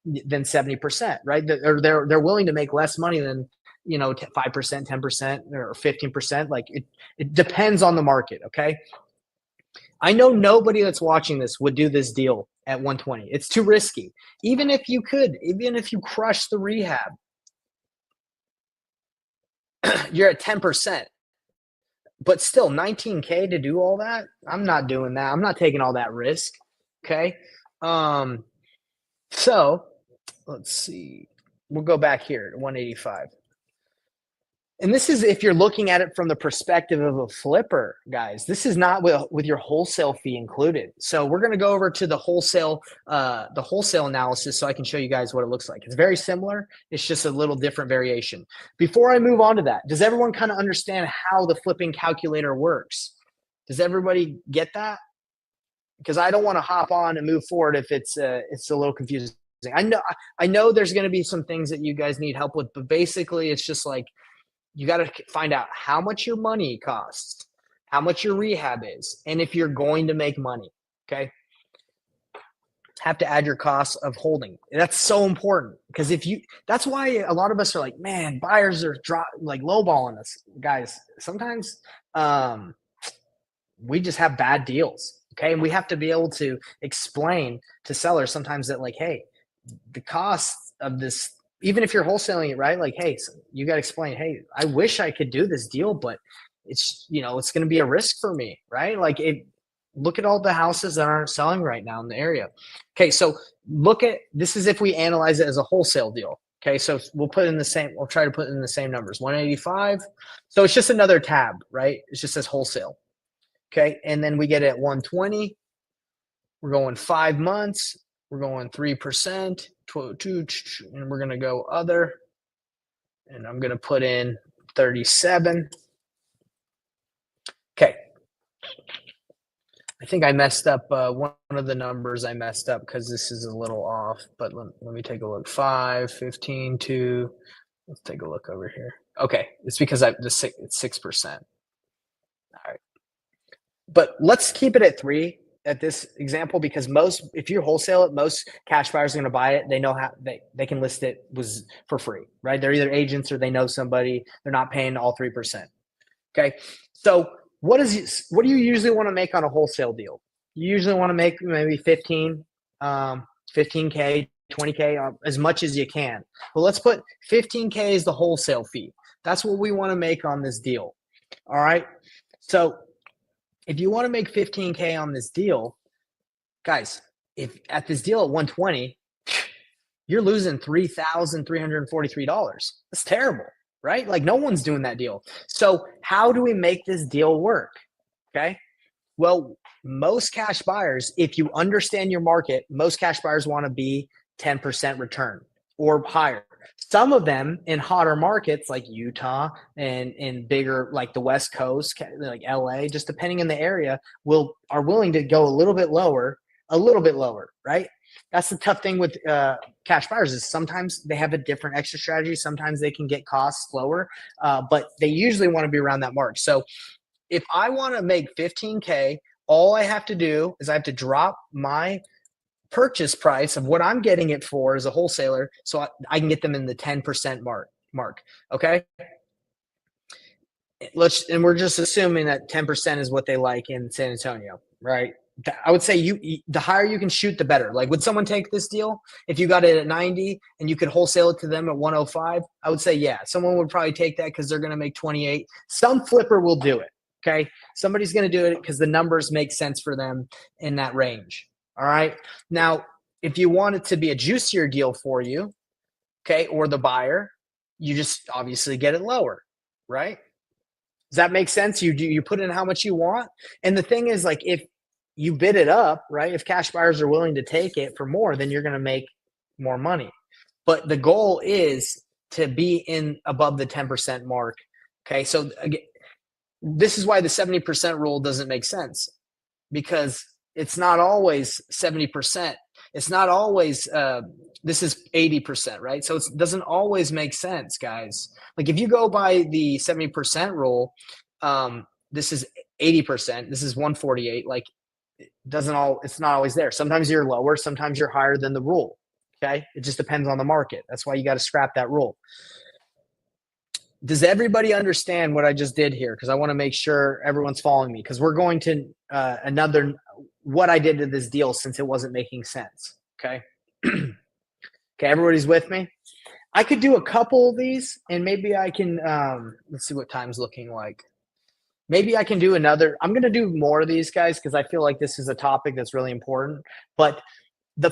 Speaker 1: than 70%, right? They're willing to make less money than 5%, 10%, or 15%. Like it depends on the market. Okay. I know nobody that's watching this would do this deal at 120. It's too risky. Even if you crush the rehab, you're at 10%. But still, 19K to do all that? I'm not doing that. I'm not taking all that risk. Okay. So let's see. We'll go back here to 185. And this is if you're looking at it from the perspective of a flipper, guys. This is not with your wholesale fee included. So we're going to go over to the wholesale analysis so I can show you guys what it looks like. It's very similar. It's just a little different variation. Before I move on to that, does everyone kind of understand how the flipping calculator works? Does everybody get that? Because I don't want to hop on and move forward if it's a little confusing. I know there's going to be some things that you guys need help with, but basically it's just like, you got to find out how much your money costs, how much your rehab is, and if you're going to make money. Okay. Have to add your costs of holding. That's so important because that's why a lot of us are like, man, buyers are lowballing us, guys. Sometimes we just have bad deals. Okay. And we have to be able to explain to sellers sometimes that like, hey, the cost of this, even if you're wholesaling it, right? Like, hey, so you got to explain, hey, I wish I could do this deal, but it's going to be a risk for me, right? Like look at all the houses that aren't selling right now in the area. Okay. So this is if we analyze it as a wholesale deal. Okay. So we'll try to put in the same numbers, 185. So it's just another tab, right? It just says wholesale. Okay. And then we get it at 120. We're going 5 months. We're going 3%, 2, and we're going to go other. And I'm going to put in 37. Okay. I think I messed up one of the numbers I messed up because this is a little off, but let me take a look. 5, 15, 2. Let's take a look over here. Okay. It's because it's 6%. All right. But let's keep it at 3. At this example, because if you wholesale it, most cash buyers are going to buy it. They know how they can list it for free, right? They're either agents or they know somebody. They're not paying all 3%. Okay. So what do you usually want to make on a wholesale deal? You usually want to make maybe 15K, 20K, as much as you can. Well, let's put 15K as the wholesale fee. That's what we want to make on this deal. All right. So if you want to make 15K on this deal, guys, if at this deal at 120, you're losing $3,343. That's terrible, right? Like no one's doing that deal. So how do we make this deal work? Okay. Well, most cash buyers, if you understand your market, most cash buyers want to be 10% return or higher. Some of them in hotter markets like Utah and in bigger like the West Coast, like LA, just depending on the area, are willing to go a little bit lower, right? That's the tough thing with cash buyers is sometimes they have a different exit strategy. Sometimes they can get costs lower, but they usually want to be around that mark. So if I want to make 15K, all I have to do is I have to drop my purchase price of what I'm getting it for as a wholesaler so I can get them in the 10% mark. Okay. And we're just assuming that 10% is what they like in San Antonio, right? I would say the higher you can shoot, the better. Like, would someone take this deal if you got it at 90 and you could wholesale it to them at 105? I would say, yeah, someone would probably take that because they're going to make 28. Some flipper will do it. Okay. Somebody's going to do it because the numbers make sense for them in that range. All right. Now, if you want it to be a juicier deal for you, okay, or the buyer, you just obviously get it lower, right? Does that make sense? You put in how much you want, and the thing is, like, if you bid it up, right? If cash buyers are willing to take it for more, then you're going to make more money. But the goal is to be in above the 10% mark. Okay, so again, this is why the 70% rule doesn't make sense, because it's not always 70%. It's not always this is 80%, right? So it doesn't always make sense, guys. Like if you go by the 70% rule, this is 80%. This is 148. Like it's not always there. Sometimes you're lower, sometimes you're higher than the rule. Okay, it just depends on the market. That's why you got to scrap that rule. Does everybody understand what I just did here? Because I want to make sure everyone's following me, because we're going to what I did to this deal, since it wasn't making sense. Okay. Okay, everybody's with me. I could do a couple of these, and maybe I can let's see what time's looking like. Maybe I can do another. I'm going to do more of these, guys, because I feel like this is a topic that's really important. But the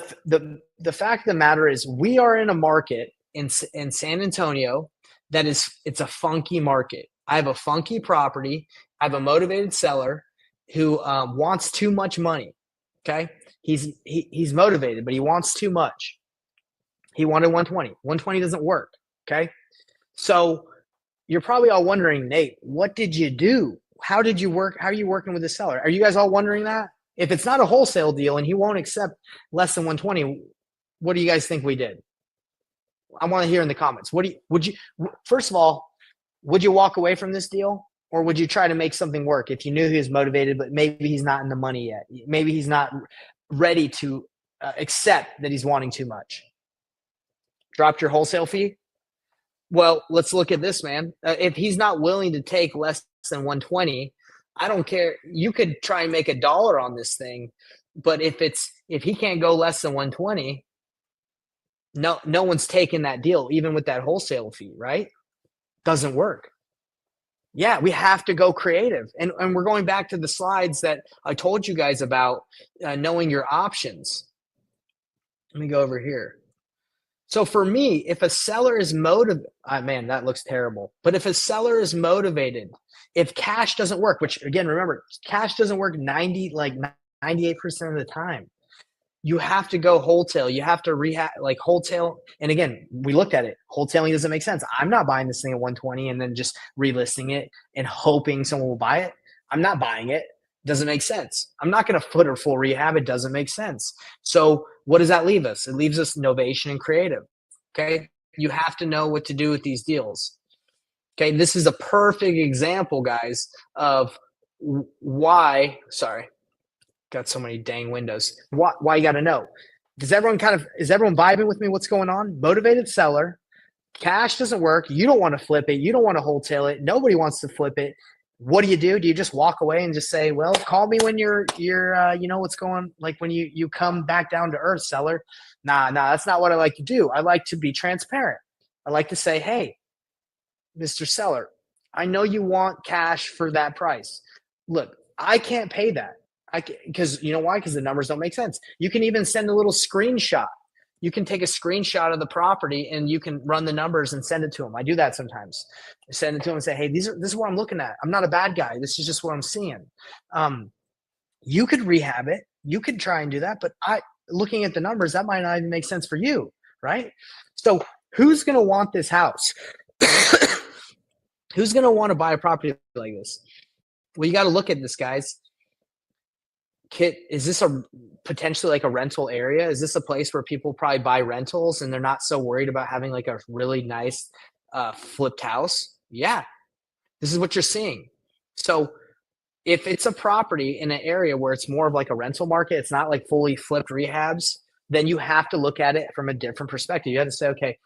Speaker 1: fact of the matter is, we are in a market in San Antonio that it's a funky market. I have a funky property. I have a motivated seller who wants too much money. Okay, he's motivated, but he wants too much. He wanted 120. 120 doesn't work. Okay, so you're probably all wondering, Nate, what did you do? How did you work? How are you working with the seller? Are you guys all wondering that? If it's not a wholesale deal and he won't accept less than 120, what do you guys think we did? I want to hear in the comments. First of all, would you walk away from this deal, or would you try to make something work if you knew he was motivated, but maybe he's not in the money yet? Maybe he's not ready to accept that he's wanting too much. Dropped your wholesale fee? Well, let's look at this, man. If he's not willing to take less than 120, I don't care. You could try and make $1 on this thing, but if he can't go less than 120, no one's taking that deal, even with that wholesale fee, right? Doesn't work. Yeah, we have to go creative. And we're going back to the slides that I told you guys about, knowing your options. Let me go over here. So for me, if a seller is motivated, man, that looks terrible. But if a seller is motivated, if cash doesn't work, which again, remember, cash doesn't work 98% of the time. You have to go wholesale. You have to rehab, like wholesale. And again, we looked at it. Wholesaling doesn't make sense. I'm not buying this thing at 120 and then just relisting it and hoping someone will buy it. I'm not buying it. Doesn't make sense. I'm not going to put a full rehab. It doesn't make sense. So what does that leave us? It leaves us innovation and creative. Okay. You have to know what to do with these deals. Okay. This is a perfect example, guys, of why, sorry, got so many dang windows. Why you got to know. Is everyone vibing with me? What's going on? Motivated seller, cash doesn't work. You don't want to flip it. You don't want to wholesale it. Nobody wants to flip it. What do? Do you just walk away and just say, well, call me when you're you know what's going, like when you come back down to earth, seller? Nah, that's not what I like to do. I like to be transparent. I like to say, hey, Mr. Seller, I know you want cash for that price. Look, I can't pay that. Because you know why? Because the numbers don't make sense. You can even send a little screenshot. You can take a screenshot of the property and you can run the numbers and send it to them. I do that sometimes. I send it to them and say, hey, this is what I'm looking at. I'm not a bad guy. This is just what I'm seeing. You could rehab it. You could try and do that. But looking at the numbers, that might not even make sense for you, right? So who's going to want this house? Who's going to want to buy a property like this? Well, you got to look at this, guys. Kit, is this a potentially like a rental area? Is this a place where people probably buy rentals and they're not so worried about having like a really nice flipped house? Yeah, this is what you're seeing. So if it's a property in an area where it's more of like a rental market, it's not like fully flipped rehabs, then you have to look at it from a different perspective. You have to say, okay,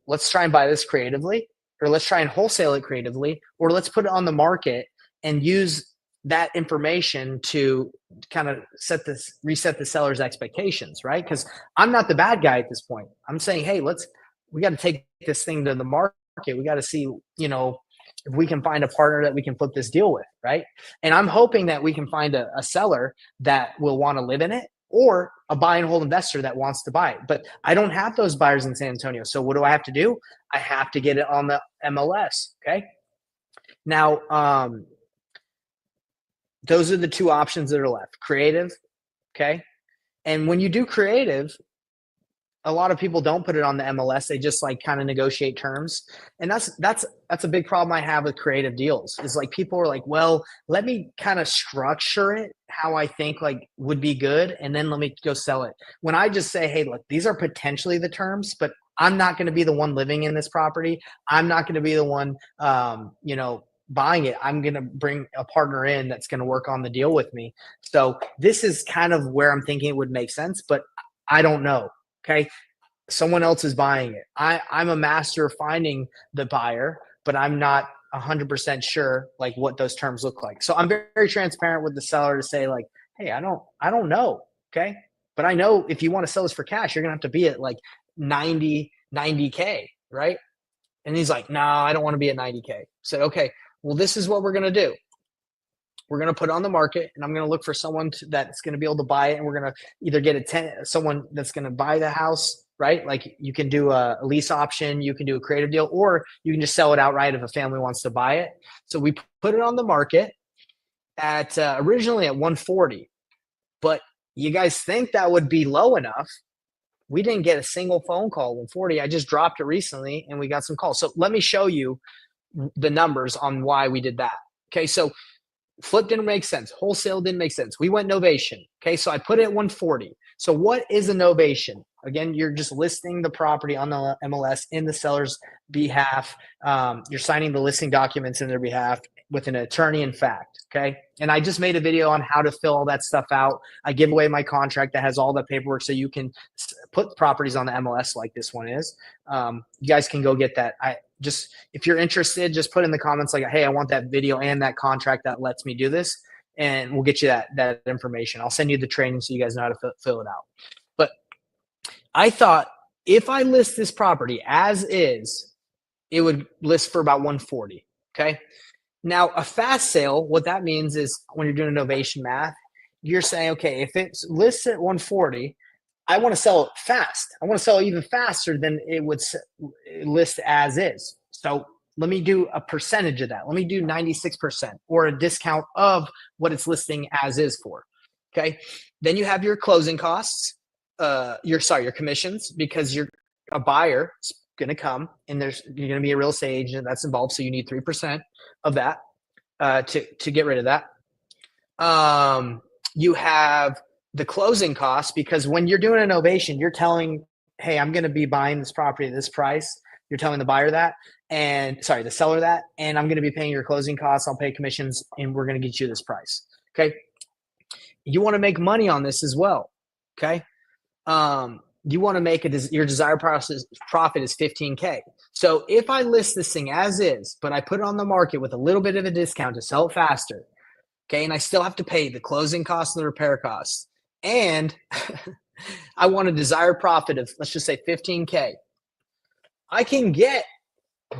Speaker 1: let's try and buy this creatively, or let's try and wholesale it creatively, or let's put it on the market and use that information to kind of reset the seller's expectations, right? Because I'm not the bad guy at this point. I'm saying, hey, we got to take this thing to the market. We got to see, if we can find a partner that we can flip this deal with, right? And I'm hoping that we can find a seller that will want to live in it, or a buy and hold investor that wants to buy it. But I don't have those buyers in San Antonio. So what do I have to do? I have to get it on the MLS. Okay. Now, those are the two options that are left. Creative. Okay. And when you do creative, a lot of people don't put it on the MLS. They just like kind of negotiate terms. And that's a big problem I have with creative deals is like people are like, well, let me kind of structure it how I think like would be good. And then let me go sell it. When I just say, hey, look, these are potentially the terms, but I'm not going to be the one living in this property. I'm not going to be the one, buying it. I'm going to bring a partner in that's going to work on the deal with me. So this is kind of where I'm thinking it would make sense, but I don't know. Okay. Someone else is buying it. I'm a master of finding the buyer, but I'm not 100% sure like what those terms look like. So I'm very, very transparent with the seller to say like, hey, I don't know. Okay. But I know if you want to sell this for cash, you're going to have to be at like 90K. Right. And he's like, no, I don't want to be at 90K. I said, okay, well, this is what we're going to do. We're going to put it on the market and I'm going to look for someone that's going to be able to buy it. And we're going to either get someone that's going to buy the house, right? Like you can do a lease option, you can do a creative deal, or you can just sell it outright if a family wants to buy it. So we put it on the market at originally at 140, but you guys think that would be low enough. We didn't get a single phone call 140. I just dropped it recently and we got some calls. So let me show you the numbers on why we did that. Okay. So flip didn't make sense. Wholesale didn't make sense. We went novation. Okay. So I put it at 140. So what is a novation? Again, you're just listing the property on the MLS in the seller's behalf. You're signing the listing documents in their behalf with an attorney in fact. Okay. And I just made a video on how to fill all that stuff out. I give away my contract that has all the paperwork so you can put properties on the MLS like this one is. You guys can go get that. If you're interested, just put in the comments like, hey, I want that video and that contract that lets me do this. And we'll get you that information. I'll send you the training so you guys know how to fill it out. But I thought if I list this property as is, it would list for about 140. Okay. Now a fast sale, what that means is when you're doing novation math, you're saying, okay, if it's listed at 140, I want to sell it fast. I want to sell it even faster than it would list as is. So let me do a percentage of that. Let me do 96% or a discount of what it's listing as is for. Okay. Then you have your closing costs, your commissions, because you're a buyer is going to come and you're going to be a real estate agent that's involved. So you need 3% of that to get rid of that. You have the closing costs, because when you're doing a novation, you're telling, hey, I'm going to be buying this property at this price. You're telling the buyer that, the seller that, and I'm going to be paying your closing costs. I'll pay commissions and we're going to get you this price. Okay. You want to make money on this as well. Okay. You want to make your desired profit is 15K. So if I list this thing as is, but I put it on the market with a little bit of a discount to sell it faster, okay, and I still have to pay the closing costs and the repair costs, and I want a desired profit of, let's just say 15K, I can get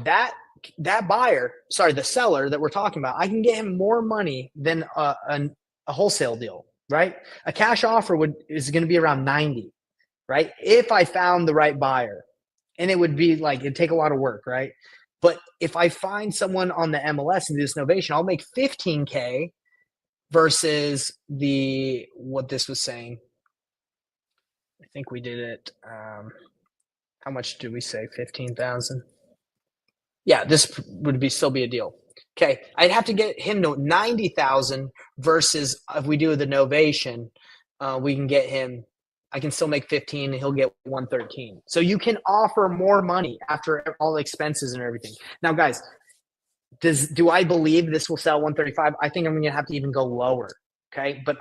Speaker 1: that buyer, the seller that we're talking about, I can get him more money than a wholesale deal, right? A cash offer is going to be around 90, right? If I found the right buyer, and it would be like, it'd take a lot of work, right? But if I find someone on the MLS and do this novation, I'll make 15K versus what this was saying. I think we did it. How much did we say? 15,000. Yeah, this would still be a deal. Okay, I'd have to get him to 90,000 versus if we do the novation, we can get him. I can still make 15 and he'll get 113. So you can offer more money after all the expenses and everything. Now, guys, do I believe this will sell 135? I think I'm going to have to even go lower. Okay. But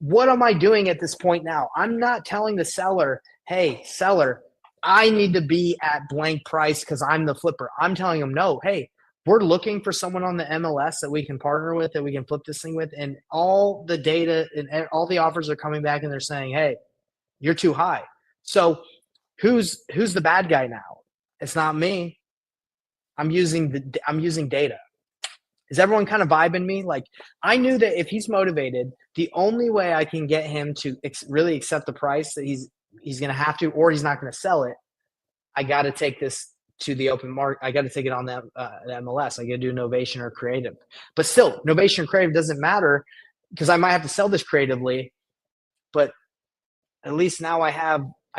Speaker 1: what am I doing at this point now? I'm not telling the seller, hey, seller, I need to be at blank price because I'm the flipper. I'm telling them, no, hey, we're looking for someone on the MLS that we can partner with, that we can flip this thing with. And all the data and all the offers are coming back and they're saying, hey, you're too high. So who's the bad guy now? It's not me. I'm using data. Is everyone kind of vibing me? Like, I knew that if he's motivated, the only way I can get him to really accept the price that he's going to have to, or he's not going to sell it, I got to take this to the open market. I got to take it on the MLS. I got to do Novation or Creative. But still, Novation or Creative doesn't matter because I might have to sell this creatively. But at least now I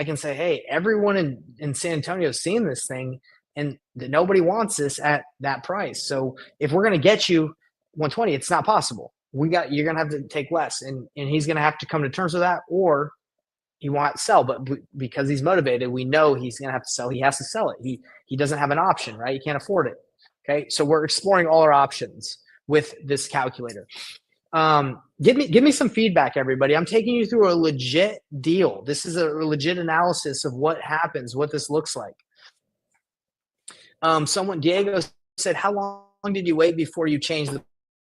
Speaker 1: can say, hey, everyone in San Antonio is seeing this thing, and nobody wants this at that price. So if we're going to get you 120, it's not possible. You're going to have to take less, and he's going to have to come to terms with that, or he won't sell. But because he's motivated, we know he's going to have to sell. He has to sell it. He doesn't have an option, right? He can't afford it. Okay, so we're exploring all our options with this calculator. Give me some feedback, everybody. I'm taking you through a legit deal. This is a legit analysis of what happens, what this looks like. Diego said, how long did you wait before you changed the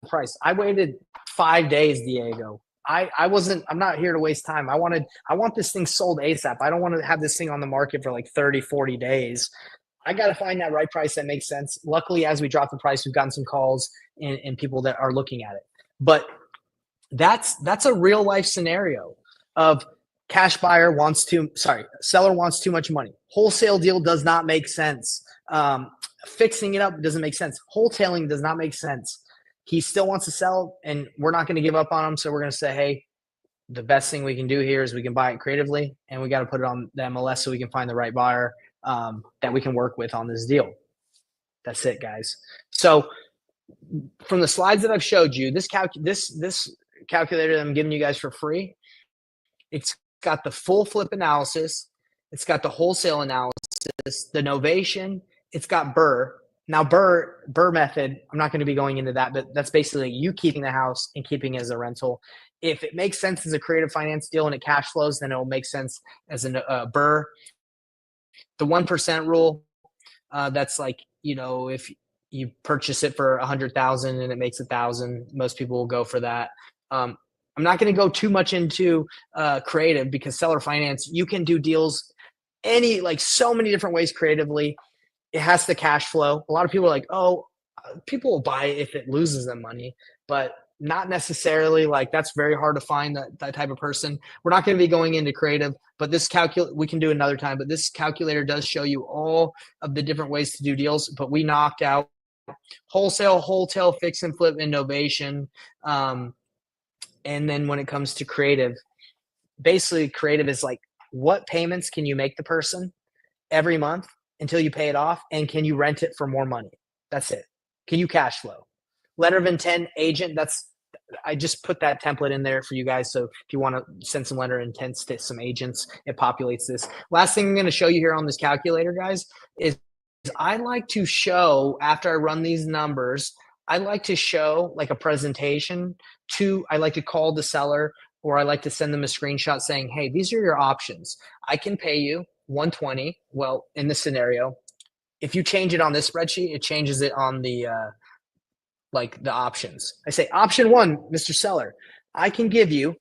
Speaker 1: price? I waited 5 days, Diego. I'm not here to waste time. I want this thing sold ASAP. I don't want to have this thing on the market for like 30, 40 days. I got to find that right price that makes sense. Luckily, as we drop the price, we've gotten some calls and people that are looking at it. But that's a real life scenario of seller wants too much money. Wholesale deal does not make sense. Fixing it up doesn't make sense. Wholesaling does not make sense. He still wants to sell, and we're not going to give up on him. So we're going to say, hey, the best thing we can do here is we can buy it creatively, and we got to put it on the MLS so we can find the right buyer that we can work with on this deal. That's it, guys. So from the slides that I've showed you, this calculator that I'm giving you guys for free, it's got the full flip analysis. It's got the wholesale analysis, the novation. It's got BRRRR. Now, BRRRR method, I'm not going to be going into that, but that's basically you keeping the house and keeping it as a rental. If it makes sense as a creative finance deal and it cash flows, then it'll make sense as a BRRRR. The 1% rule, that's like, if you purchase it for 100,000 and it makes 1,000, most people will go for that. I'm not going to go too much into creative because seller finance, you can do deals so many different ways creatively. It has the cash flow. A lot of people are like, oh, people will buy it if it loses them money, but not necessarily. Like, that's very hard to find that type of person. We're not going to be going into creative, but this we can do another time, but this calculator does show you all of the different ways to do deals, but we knocked out wholesale, fix and flip, innovation. And then when it comes to creative, basically creative is like, what payments can you make the person every month until you pay it off? And can you rent it for more money? That's it. Can you cash flow? Letter of intent, agent, I just put that template in there for you guys. So if you want to send some letter of intents to some agents, it populates this. Last thing I'm going to show you here on this calculator, guys, is I like to show, after I run these numbers, I like to show like a presentation I like to call the seller, or I like to send them a screenshot saying, hey, these are your options. I can pay you 120. Well, in this scenario, if you change it on this spreadsheet, it changes it on the the options. I say option 1, Mr. Seller, I can give you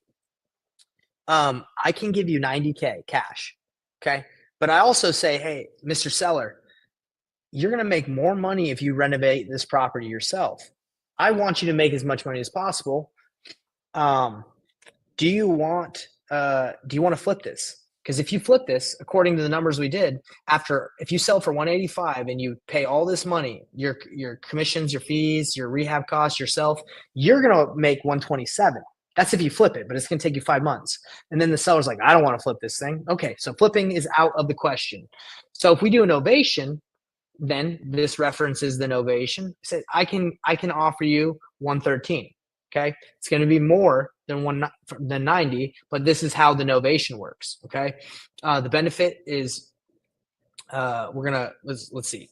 Speaker 1: 90K cash. Okay. But I also say, hey, Mr. Seller, you're going to make more money if you renovate this property yourself. I want you to make as much money as possible. Do you want to flip this? Because if you flip this, according to the numbers we did, if you sell for 185 and you pay all this money, your commissions, your fees, your rehab costs, yourself, you're going to make 127. That's if you flip it, but it's going to take you 5 months. And then the seller's like, I don't want to flip this thing. Okay, so flipping is out of the question. So if we do an novation, then this references the novation. It says I can offer you 113. Okay, it's going to be more than 90, but this is how the novation works. Okay, the benefit is let's see.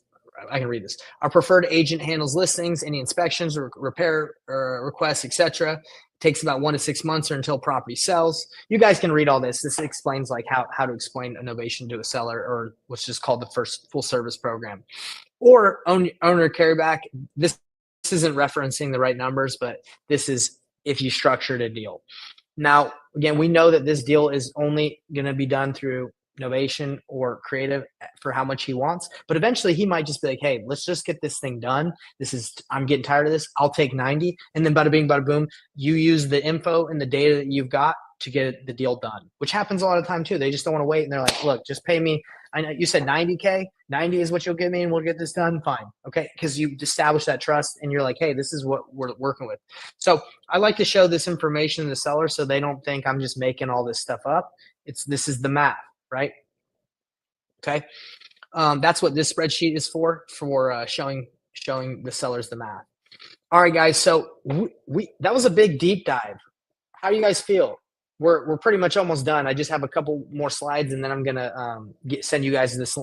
Speaker 1: I can read this. Our preferred agent handles listings, any inspections, or repair requests, etc. Takes about 1 to 6 months or until property sells. You guys can read all this. This explains like how to explain a novation to a seller, or what's just called the first full service program, or owner carryback. This isn't referencing the right numbers, but this is if you structured a deal. Now, again, we know that this deal is only going to be done through Novation or Creative for how much he wants. But eventually he might just be like, hey, let's just get this thing done. I'm getting tired of this. I'll take 90. And then bada bing, bada boom, you use the info and the data that you've got to get the deal done, which happens a lot of the time too. They just don't want to wait. And they're like, look, just pay me. I know you said 90K, 90 is what you'll give me and we'll get this done. Fine. Okay. Cause you establish that trust and you're like, hey, this is what we're working with. So I like to show this information to the seller so they don't think I'm just making all this stuff up. This is the math, right? Okay. That's what this spreadsheet is for showing the sellers the math. All right, guys. So that was a big deep dive. How do you guys feel? We're pretty much almost done. I just have a couple more slides, and then I'm gonna send you guys this.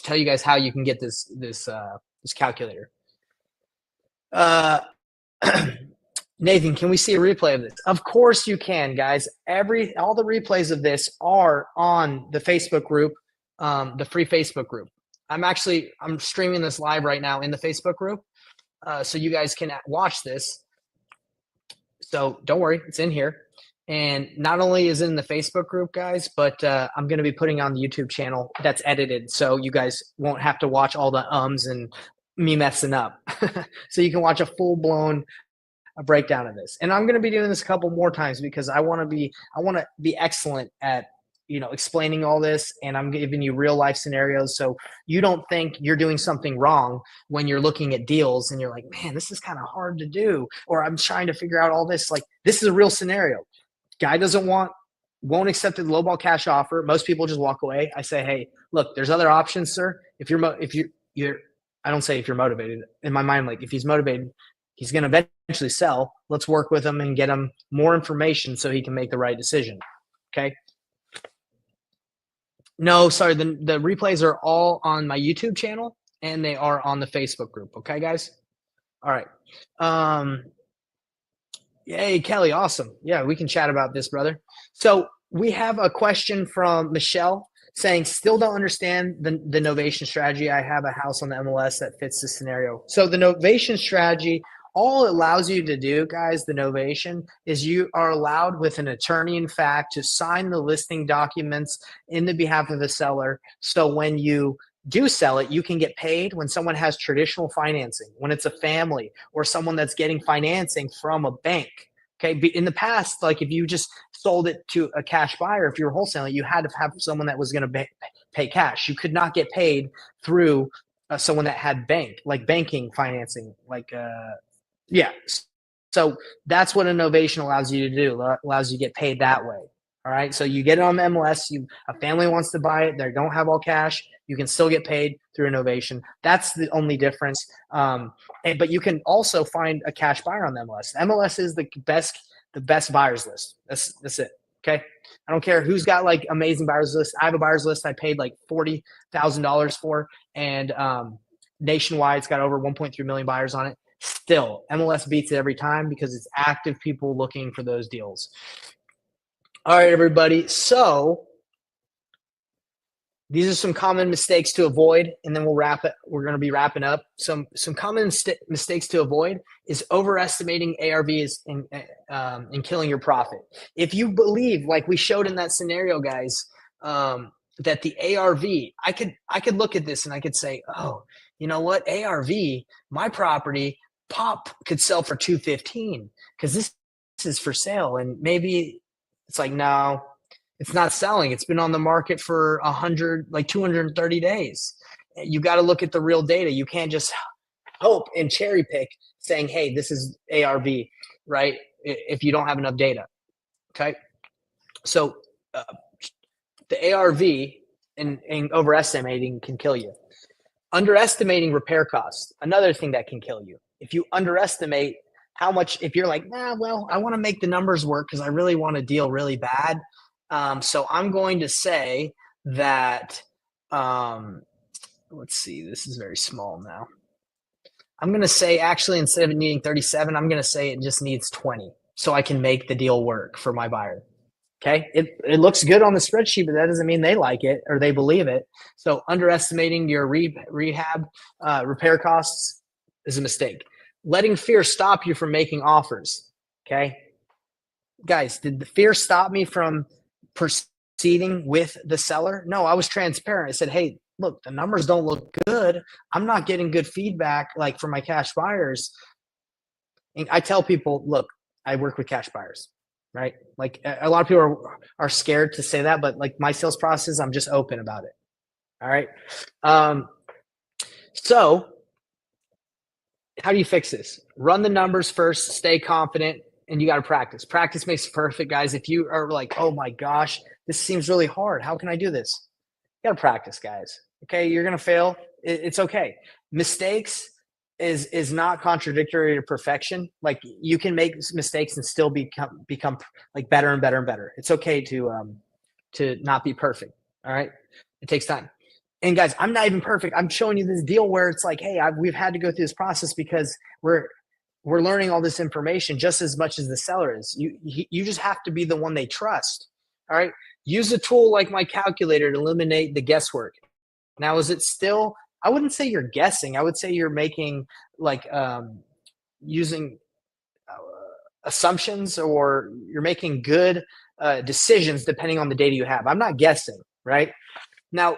Speaker 1: Tell you guys how you can get this calculator. Nathan, can we see a replay of this? Of course you can, guys. All the replays of this are on the Facebook group, the free Facebook group. I'm streaming this live right now in the Facebook group, so you guys can watch this. So don't worry, it's in here. And not only is it in the Facebook group, guys, but I'm going to be putting on the YouTube channel that's edited, so you guys won't have to watch all the ums and me messing up. So you can watch a full-blown breakdown of this. And I'm going to be doing this a couple more times because I want to be excellent at explaining all this, and I'm giving you real life scenarios so you don't think you're doing something wrong when you're looking at deals and you're like, man, this is kind of hard to do, or I'm trying to figure out all this. Like, this is a real scenario. Guy won't accept the lowball cash offer. Most people just walk away. I say, hey, look, there's other options, sir. If you're I don't say if you're motivated. In my mind, like, if he's motivated, he's going to eventually sell. Let's work with him and get him more information so he can make the right decision. Okay. No, sorry. The replays are all on my YouTube channel and they are on the Facebook group. Okay, guys. All right. Yay, Kelly. Awesome. Yeah, we can chat about this, brother. So we have a question from Michelle saying, still don't understand the novation strategy. I have a house on the MLS that fits this scenario. So the novation strategy, all it allows you to do, guys, the novation, is you are allowed with an attorney in fact to sign the listing documents in the behalf of the seller. So when you do sell it, you can get paid when someone has traditional financing, when it's a family or someone that's getting financing from a bank. Okay. In the past, like if you just sold it to a cash buyer, if you're wholesaling, you had to have someone that was going to pay cash. You could not get paid through someone that had banking financing, yeah. So that's what a novation allows you to do. It allows you to get paid that way. All right. So you get it on the MLS. A family wants to buy it. They don't have all cash. You can still get paid through a novation. That's the only difference. But you can also find a cash buyer on the MLS. MLS is the best buyers list. That's it. Okay. I don't care who's got like amazing buyers list. I have a buyers list I paid like $40,000 for, and nationwide it's got over 1.3 million buyers on it. Still, MLS beats it every time because it's active people looking for those deals. All right, everybody. So these are some common mistakes to avoid, and then we'll wrap it. We're going to be wrapping up. Some common mistakes to avoid is overestimating ARVs and killing your profit. If you believe, like we showed in that scenario, guys, that the ARV, I could look at this and I could say, oh, you know what, ARV, my property pop could sell for 215 because this is for sale, and maybe it's like, no, it's not selling. It's been on the market for 230 days. You got to look at the real data. You can't just hope and cherry pick saying, hey, this is ARV, right? If you don't have enough data. Okay. So the ARV and overestimating can kill you. Underestimating repair costs, another thing that can kill you. If you underestimate how much, if you're like, I want to make the numbers work because I really want to deal really bad. So I'm going to say that, let's see, this is very small now. I'm going to say actually instead of it needing 37, I'm going to say it just needs 20 so I can make the deal work for my buyer. Okay. It looks good on the spreadsheet, but that doesn't mean they like it or they believe it. So underestimating your rehab repair costs is a mistake. Letting fear stop you from making offers. Okay. Guys, did the fear stop me from proceeding with the seller? No, I was transparent. I said, hey, look, the numbers don't look good. I'm not getting good feedback like from my cash buyers. And I tell people, look, I work with cash buyers, right? Like a lot of people are scared to say that, but like my sales process, I'm just open about it. All right. So how do you fix this? Run the numbers first, stay confident, and you got to practice. Practice makes perfect, guys. If you are like, oh my gosh, this seems really hard. How can I do this? You got to practice, guys. Okay. You're going to fail. It's okay. Mistakes is not contradictory to perfection. Like you can make mistakes and still become like better and better and better. It's okay to not be perfect. All right. It takes time. And guys, I'm not even perfect. I'm showing you this deal where it's like, hey, we've had to go through this process because we're learning all this information just as much as the seller is. You just have to be the one they trust. All right. Use a tool like my calculator to eliminate the guesswork. Now, is it still, I wouldn't say you're guessing. I would say you're making like using assumptions, or you're making good decisions depending on the data you have. I'm not guessing, right? Now,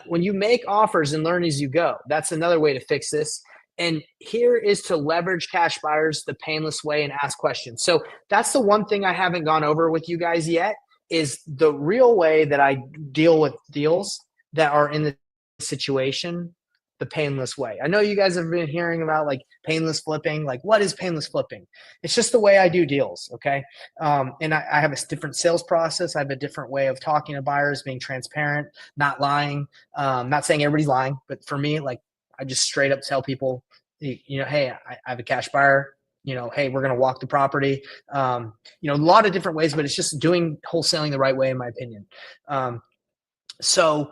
Speaker 1: when you make offers and learn as you go, that's another way to fix this. And here is to leverage cash buyers the painless way and ask questions. So that's the one thing I haven't gone over with you guys yet, is the real way that I deal with deals that are in the situation, the painless way. I know you guys have been hearing about like painless flipping. Like, what is painless flipping? It's just the way I do deals. Okay. And I have a different sales process. I have a different way of talking to buyers, being transparent, not lying. Not saying everybody's lying, but for me, like I just straight up tell people, you know, hey, I have a cash buyer. You know, hey, we're going to walk the property. You know, a lot of different ways, but it's just doing wholesaling the right way, in my opinion. So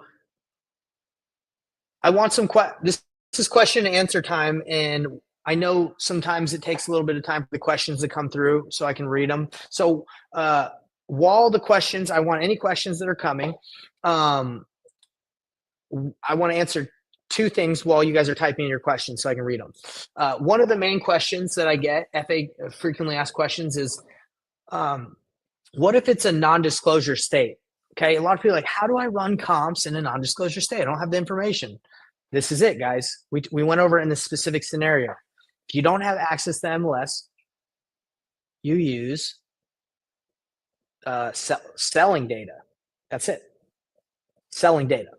Speaker 1: I want some this is question and answer time, and I know sometimes it takes a little bit of time for the questions to come through so I can read them. So while the questions, I want any questions that are coming. I want to answer two things while you guys are typing in your questions so I can read them. One of the main questions that I get, frequently asked questions, is what if it's a non-disclosure state? Okay, a lot of people are like, how do I run comps in a non-disclosure state? I don't have the information. This is it, guys. We went over it in this specific scenario. If you don't have access to MLS, you use selling data. That's it. Selling data.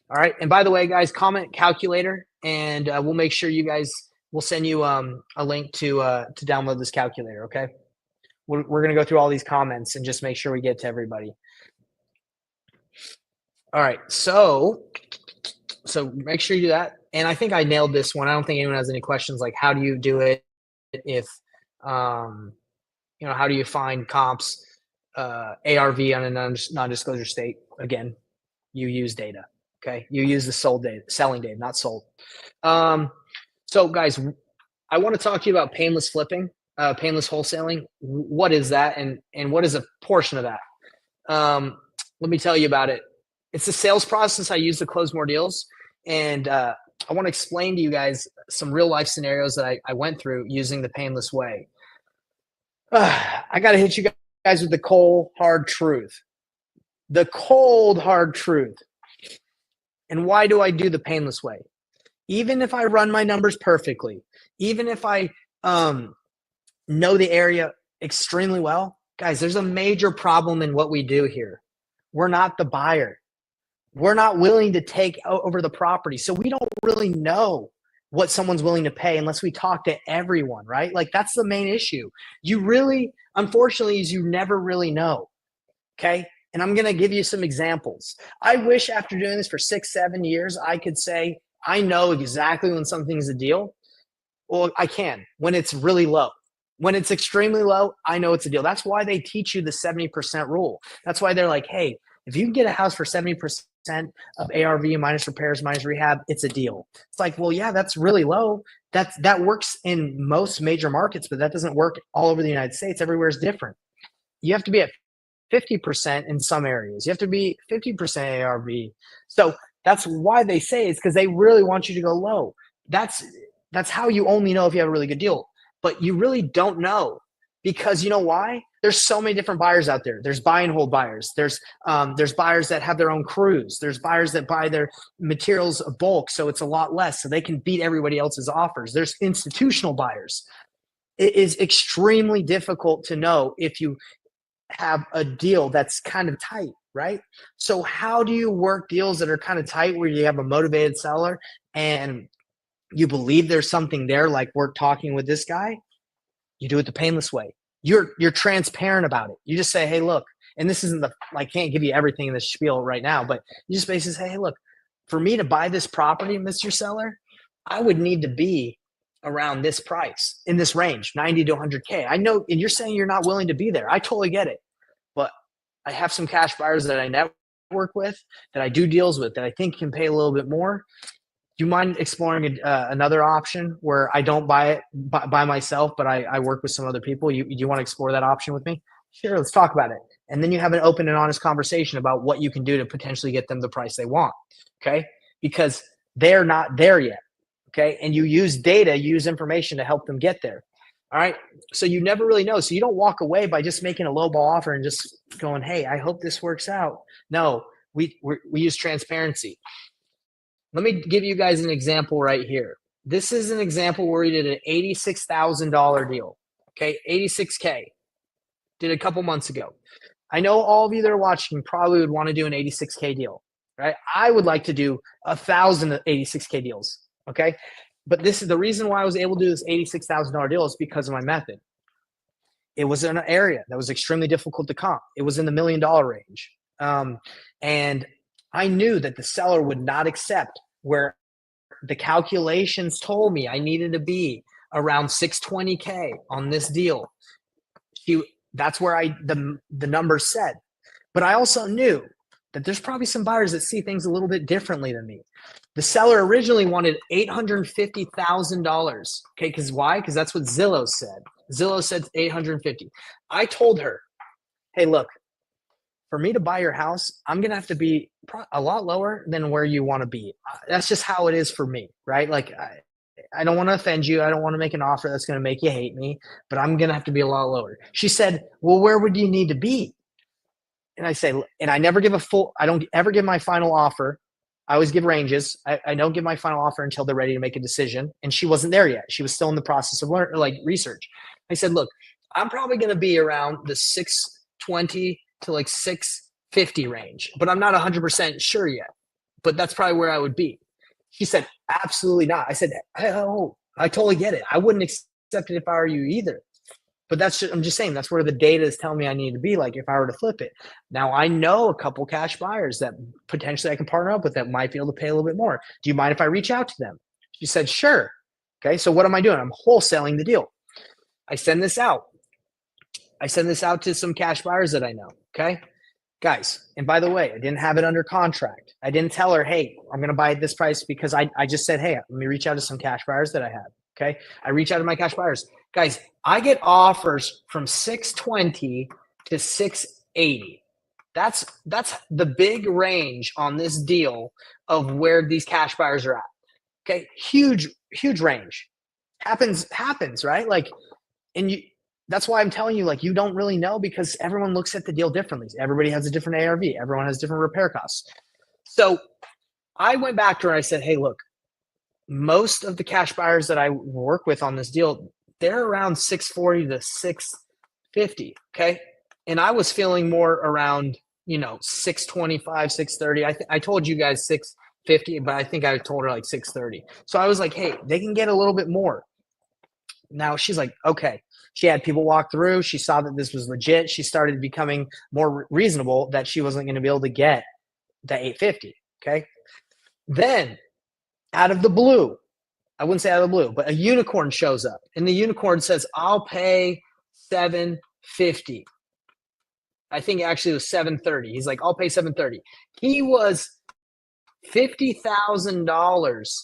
Speaker 1: All right. And by the way, guys, comment calculator, and we'll make sure you guys, we'll send you a link to download this calculator. Okay. We're going to go through all these comments and just make sure we get to everybody. All right. So make sure you do that. And I think I nailed this one. I don't think anyone has any questions like, how do you do it if, you know, how do you find comps, ARV on a non-disclosure state? Again, you use data. Okay. You use the sold data, selling data, not sold. So guys, I want to talk to you about painless flipping, painless wholesaling. What is that? And what is a portion of that? Let me tell you about it. It's a sales process I use to close more deals. And I want to explain to you guys some real life scenarios that I went through using the painless way. I got to hit you guys with the cold, hard truth. The cold, hard truth. And why do I do the painless way? Even if I run my numbers perfectly, even if I know the area extremely well, guys, there's a major problem in what we do here. We're not the buyer. We're not willing to take over the property. So we don't really know what someone's willing to pay unless we talk to everyone, right? Like that's the main issue. You really, unfortunately, is you never really know. Okay. And I'm going to give you some examples. I wish after doing this for 6-7 years, I could say, I know exactly when something's a deal. Well, I can when it's really low. When it's extremely low, I know it's a deal. That's why they teach you the 70% rule. That's why they're like, hey, if you can get a house for 70% of ARV minus repairs, minus rehab, it's a deal. It's like, well, yeah, that's really low. That works in most major markets, but that doesn't work all over the United States. Everywhere is different. You have to be at 50% in some areas. You have to be 50% ARV. So that's why they say it's because they really want you to go low. That's how you only know if you have a really good deal. But you really don't know Because you know why? There's so many different buyers out there. There's buy and hold buyers. There's buyers that have their own crews. There's buyers that buy their materials bulk, so it's a lot less, so they can beat everybody else's offers. There's institutional buyers. It is extremely difficult to know if you have a deal that's kind of tight, right? So how do you work deals that are kind of tight where you have a motivated seller and you believe there's something there, like we're talking with this guy? You do it the painless way. You're transparent about it. You just say, hey, look, and this isn't I can't give you everything in this spiel right now, but you just basically say, hey, look, for me to buy this property, Mr. Seller, I would need to be around this price, in this range, 90 to 100K. I know, and you're saying you're not willing to be there. I totally get it. But I have some cash buyers that I network with, that I do deals with, that I think can pay a little bit more. Do you mind exploring another option where I don't buy it by myself, but I work with some other people? You want to explore that option with me? Sure, let's talk about it. And then you have an open and honest conversation about what you can do to potentially get them the price they want, okay? Because they're not there yet, okay? And you use data, you use information to help them get there, all right? So you never really know. So you don't walk away by just making a lowball offer and just going, hey, I hope this works out. No, we use transparency. Let me give you guys an example right here. This is an example where we did an $86,000 deal. Okay, 86K. Did a couple months ago. I know all of you that are watching probably would want to do an 86K deal, right? I would like to do 1,000 86K deals. Okay, but this is the reason why I was able to do this $86,000 deal is because of my method. It was in an area that was extremely difficult to comp. It was in the $1 million range, and I knew that the seller would not accept where the calculations told me I needed to be around 620K on this deal. That's where the numbers said. But I also knew that there's probably some buyers that see things a little bit differently than me. The seller originally wanted $850,000. Okay, because why? Because that's what Zillow said. Zillow said 850. I told her, hey, look, for me to buy your house, I'm going to have to be a lot lower than where you want to be. That's just how it is for me, right? Like, I don't want to offend you. I don't want to make an offer that's going to make you hate me, but I'm going to have to be a lot lower. She said, well, where would you need to be? And I say, and I never give I don't ever give my final offer. I always give ranges. I don't give my final offer until they're ready to make a decision. And she wasn't there yet. She was still in the process of research. I said, look, I'm probably going to be around the 620 to like 650 range, but I'm not 100% sure yet, but that's probably where I would be. She said, absolutely not. I said, oh, I totally get it. I wouldn't accept it if I were you either. But I'm just saying, that's where the data is telling me I need to be, like if I were to flip it. Now, I know a couple cash buyers that potentially I can partner up with that might be able to pay a little bit more. Do you mind if I reach out to them? She said, sure. Okay, so what am I doing? I'm wholesaling the deal. I send this out. To some cash buyers that I know, okay? Guys, and by the way, I didn't have it under contract. I didn't tell her, hey, I'm going to buy at this price, because I just said, hey, let me reach out to some cash buyers that I have, okay? I reach out to my cash buyers. Guys, I get offers from 620 to 680. That's the big range on this deal of where these cash buyers are at, okay? Huge range. Happens, right? Like, and that's why I'm telling you, like, you don't really know, because everyone looks at the deal differently. Everybody has a different ARV. Everyone has different repair costs. So I went back to her and I said, hey, look, most of the cash buyers that I work with on this deal, they're around 640 to 650. Okay. And I was feeling more around, 625, 630. I told you guys 650, but I think I told her like 630. So I was like, hey, they can get a little bit more. Now she's like, okay. She had people walk through. She saw that this was legit. She started becoming more reasonable that she wasn't going to be able to get the 850. Okay. Then out of the blue, I wouldn't say out of the blue, but a unicorn shows up, and the unicorn says, I'll pay 750. I think actually it was 730. He's like, I'll pay 730. He was $50,000.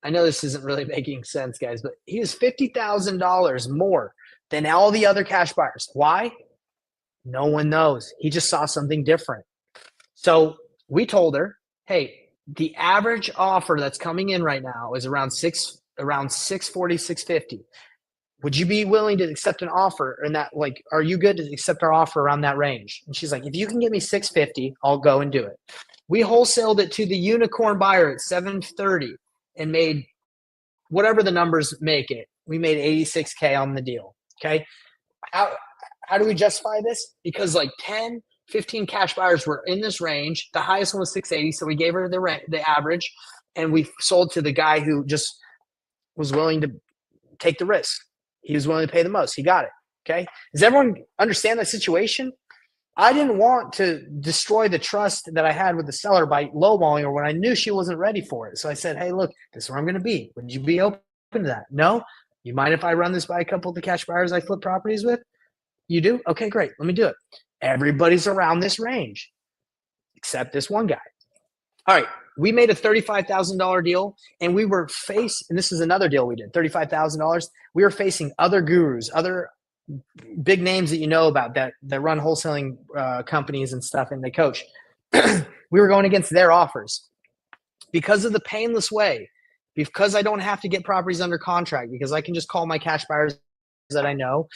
Speaker 1: I know this isn't really making sense, guys, but he was $50,000 more than all the other cash buyers. Why? No one knows. He just saw something different. So we told her, hey, the average offer that's coming in right now is around 640, 650. would you be willing to accept an offer in that, like, are you good to accept our offer around that range? And she's like, if you can get me 650, I'll go and do it. We wholesaled it to the unicorn buyer at 730 and made whatever the numbers make it. We made 86K on the deal. Okay. How do we justify this? Because like 10, 15 cash buyers were in this range. The highest one was 680. So we gave her the average, and we sold to the guy who just was willing to take the risk. He was willing to pay the most. He got it. Okay. Does everyone understand that situation? I didn't want to destroy the trust that I had with the seller by lowballing her when I knew she wasn't ready for it. So I said, hey, look, this is where I'm going to be. Would you be open to that? No? You mind if I run this by a couple of the cash buyers I flip properties with? You do? Okay, great. Let me do it. Everybody's around this range except this one guy. All right. We made a $35,000 deal, and we were and this is another deal we did, $35,000. We were facing other gurus, other big names that you know about that run wholesaling companies and stuff, and they coach. We were going against their offers because of the painless way, because I don't have to get properties under contract, because I can just call my cash buyers that I know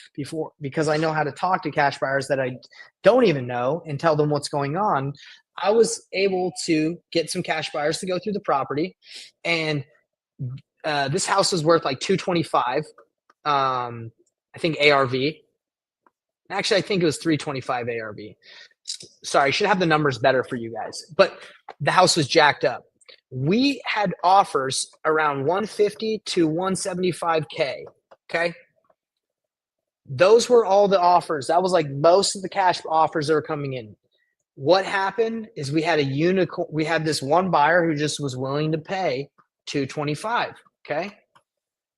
Speaker 1: because I know how to talk to cash buyers that I don't even know and tell them what's going on. I was able to get some cash buyers to go through the property, and this house was worth like 225. I think ARV. Actually, I think it was 325 ARV. Sorry, I should have the numbers better for you guys. But the house was jacked up. We had offers around 150 to 175K. Okay. Those were all the offers. That was like most of the cash offers that were coming in. What happened is we had we had this one buyer who just was willing to pay 225. Okay.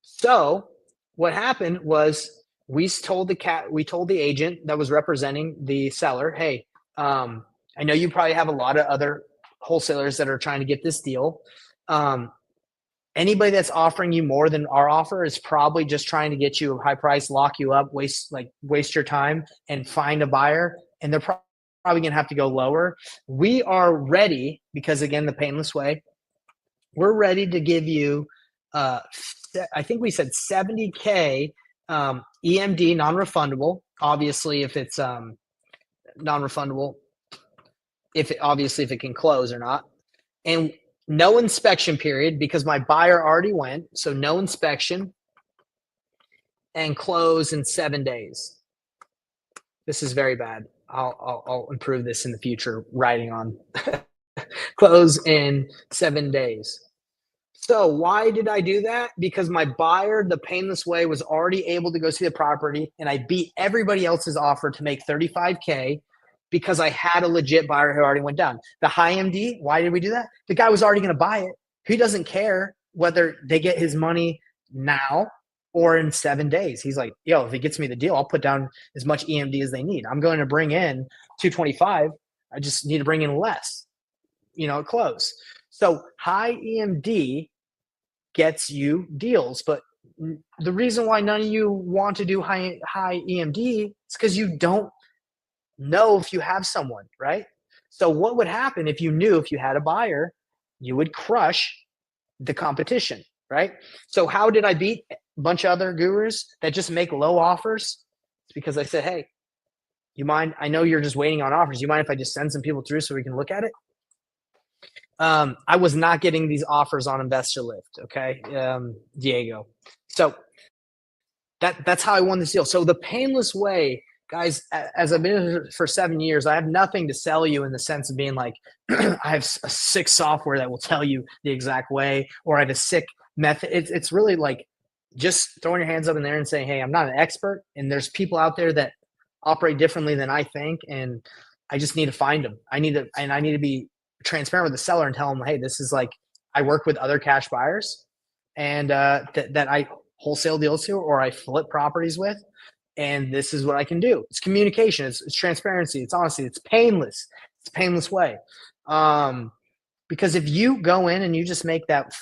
Speaker 1: So what happened was we told the agent that was representing the seller, hey, I know you probably have a lot of other wholesalers that are trying to get this deal. Anybody that's offering you more than our offer is probably just trying to get you a high price, lock you up, waste your time and find a buyer. And they're probably going to have to go lower. We are ready, because again, the painless way, we're ready to give you, I think we said 70K EMD, non-refundable. Obviously, if it's non-refundable, if it can close or not. And no inspection period, because my buyer already went. So no inspection, and close in 7 days. This is very bad. I'll improve this in the future, writing on close in 7 days. So why did I do that? Because my buyer, the painless way, was already able to go see the property, and I beat everybody else's offer to make 35K because I had a legit buyer who already went down. The high MD, why did we do that? The guy was already going to buy it. He doesn't care whether they get his money now or in 7 days. He's like, yo, if he gets me the deal, I'll put down as much EMD as they need. I'm going to bring in 225. I just need to bring in less, close. So high EMD gets you deals, but the reason why none of you want to do high EMD is because you don't know if you have someone, right? So what would happen if you knew if you had a buyer, you would crush the competition, right? So how did I beat a bunch of other gurus that just make low offers? It's because I said, hey, you mind? I know you're just waiting on offers. You mind if I just send some people through so we can look at it? I was not getting these offers on Investor Lift, okay, Diego. So that's how I won this deal. So the painless way, guys, as I've been here for 7 years, I have nothing to sell you in the sense of being like, I have a sick software that will tell you the exact way, or I have a sick method. It's really like just throwing your hands up in there and saying, hey, I'm not an expert, and there's people out there that operate differently than I think, and I just need to find them. I need to be transparent with the seller and tell them, hey, this is like, I work with other cash buyers and that I wholesale deals to, or I flip properties with, and this is what I can do. It's communication, it's transparency, it's honesty, it's painless. It's a painless way. Because if you go in and you just make that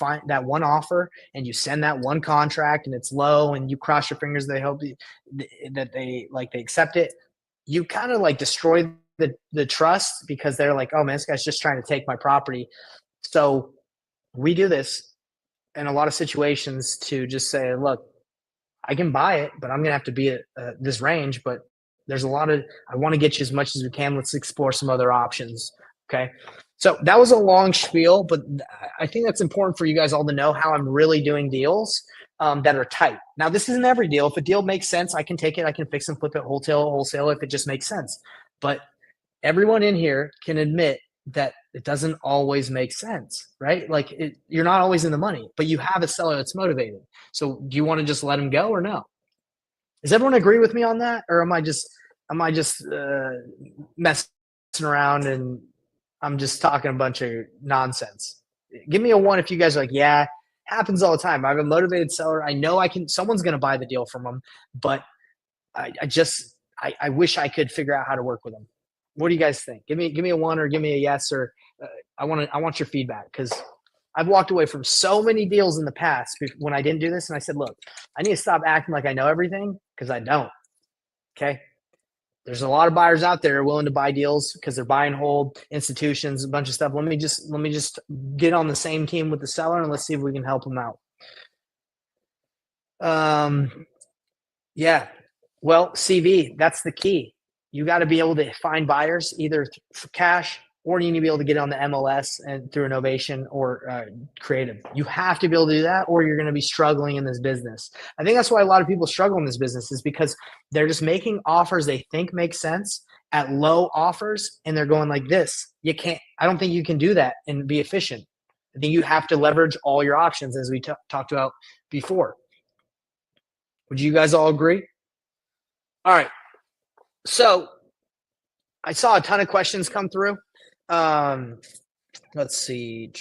Speaker 1: one offer and you send that one contract and it's low and you cross your fingers, they hope that they accept it, you kind of like destroy the trust, because they're like, oh man, this guy's just trying to take my property. So we do this in a lot of situations to just say, look, I can buy it, but I'm going to have to be at this range. But there's a lot of, I want to get you as much as we can. Let's explore some other options. Okay. So that was a long spiel, but I think that's important for you guys all to know how I'm really doing deals that are tight. Now, this isn't every deal. If a deal makes sense, I can take it. I can fix and flip it wholesale if it just makes sense. But everyone in here can admit that it doesn't always make sense, right? Like you're not always in the money, but you have a seller that's motivated. So do you want to just let him go or no? Does everyone agree with me on that? Or am I just messing around and I'm just talking a bunch of nonsense? Give me a 1 if you guys are like, yeah, happens all the time. I have a motivated seller. I know someone's going to buy the deal from them, but I wish I could figure out how to work with them. What do you guys think? Give me a 1 or give me a yes, or I want your feedback, because I've walked away from so many deals in the past when I didn't do this. And I said, look, I need to stop acting like I know everything, because I don't. Okay. There's a lot of buyers out there willing to buy deals because they're buy and hold, institutions, a bunch of stuff. Let me just get on the same team with the seller and let's see if we can help them out. Yeah. Well, CV, that's the key. You got to be able to find buyers either for cash, or you need to be able to get on the MLS and through Innovation or Creative. You have to be able to do that, or you're going to be struggling in this business. I think that's why a lot of people struggle in this business, is because they're just making offers they think make sense at low offers, and they're going like this. You can't. I don't think you can do that and be efficient. I think you have to leverage all your options, as we talked about before. Would you guys all agree? All right. So I saw a ton of questions come through. Let's see.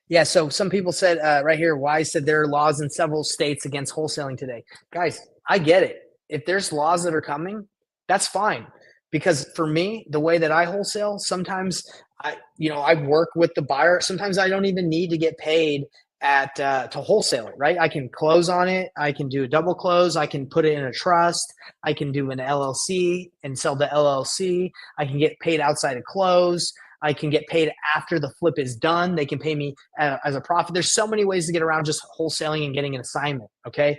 Speaker 1: Yeah, so some people said right here, Wise said there are laws in several states against wholesaling today. Guys, I get it. If there's laws that are coming, that's fine. Because for me, the way that I wholesale, sometimes I work with the buyer. Sometimes I don't even need to get paid to wholesale it, right? I can close on it. I can do a double close. I can put it in a trust. I can do an LLC and sell the LLC. I can get paid outside of close. I can get paid after the flip is done. They can pay me as a profit. There's so many ways to get around just wholesaling and getting an assignment. Okay.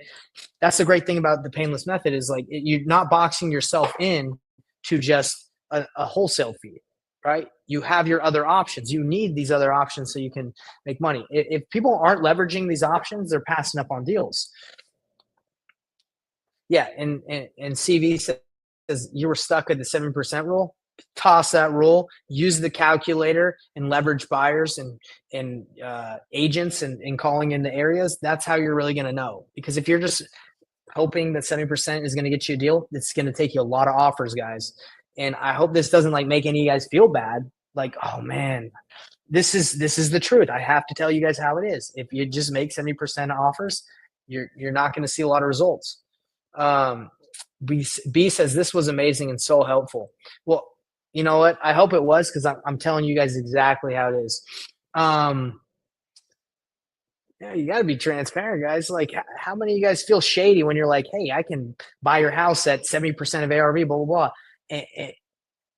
Speaker 1: That's the great thing about the painless method, is like you're not boxing yourself in to just a wholesale fee, right? You have your other options. You need these other options so you can make money. If people aren't leveraging these options, they're passing up on deals. Yeah. And CV says you were stuck at the 7% rule. Toss that rule, use the calculator, and leverage buyers and agents and calling in the areas. That's how you're really going to know. Because if you're just hoping that 70% is going to get you a deal, it's going to take you a lot of offers, guys. And I hope this doesn't like make any of you guys feel bad. Like, oh man, this is the truth. I have to tell you guys how it is. If you just make 70% offers, you're not going to see a lot of results. B says this was amazing and so helpful. Well, you know what? I hope it was, because I'm telling you guys exactly how it is. Yeah, you got to be transparent, guys. Like, how many of you guys feel shady when you're like, hey, I can buy your house at 70% of ARV, blah, blah, blah.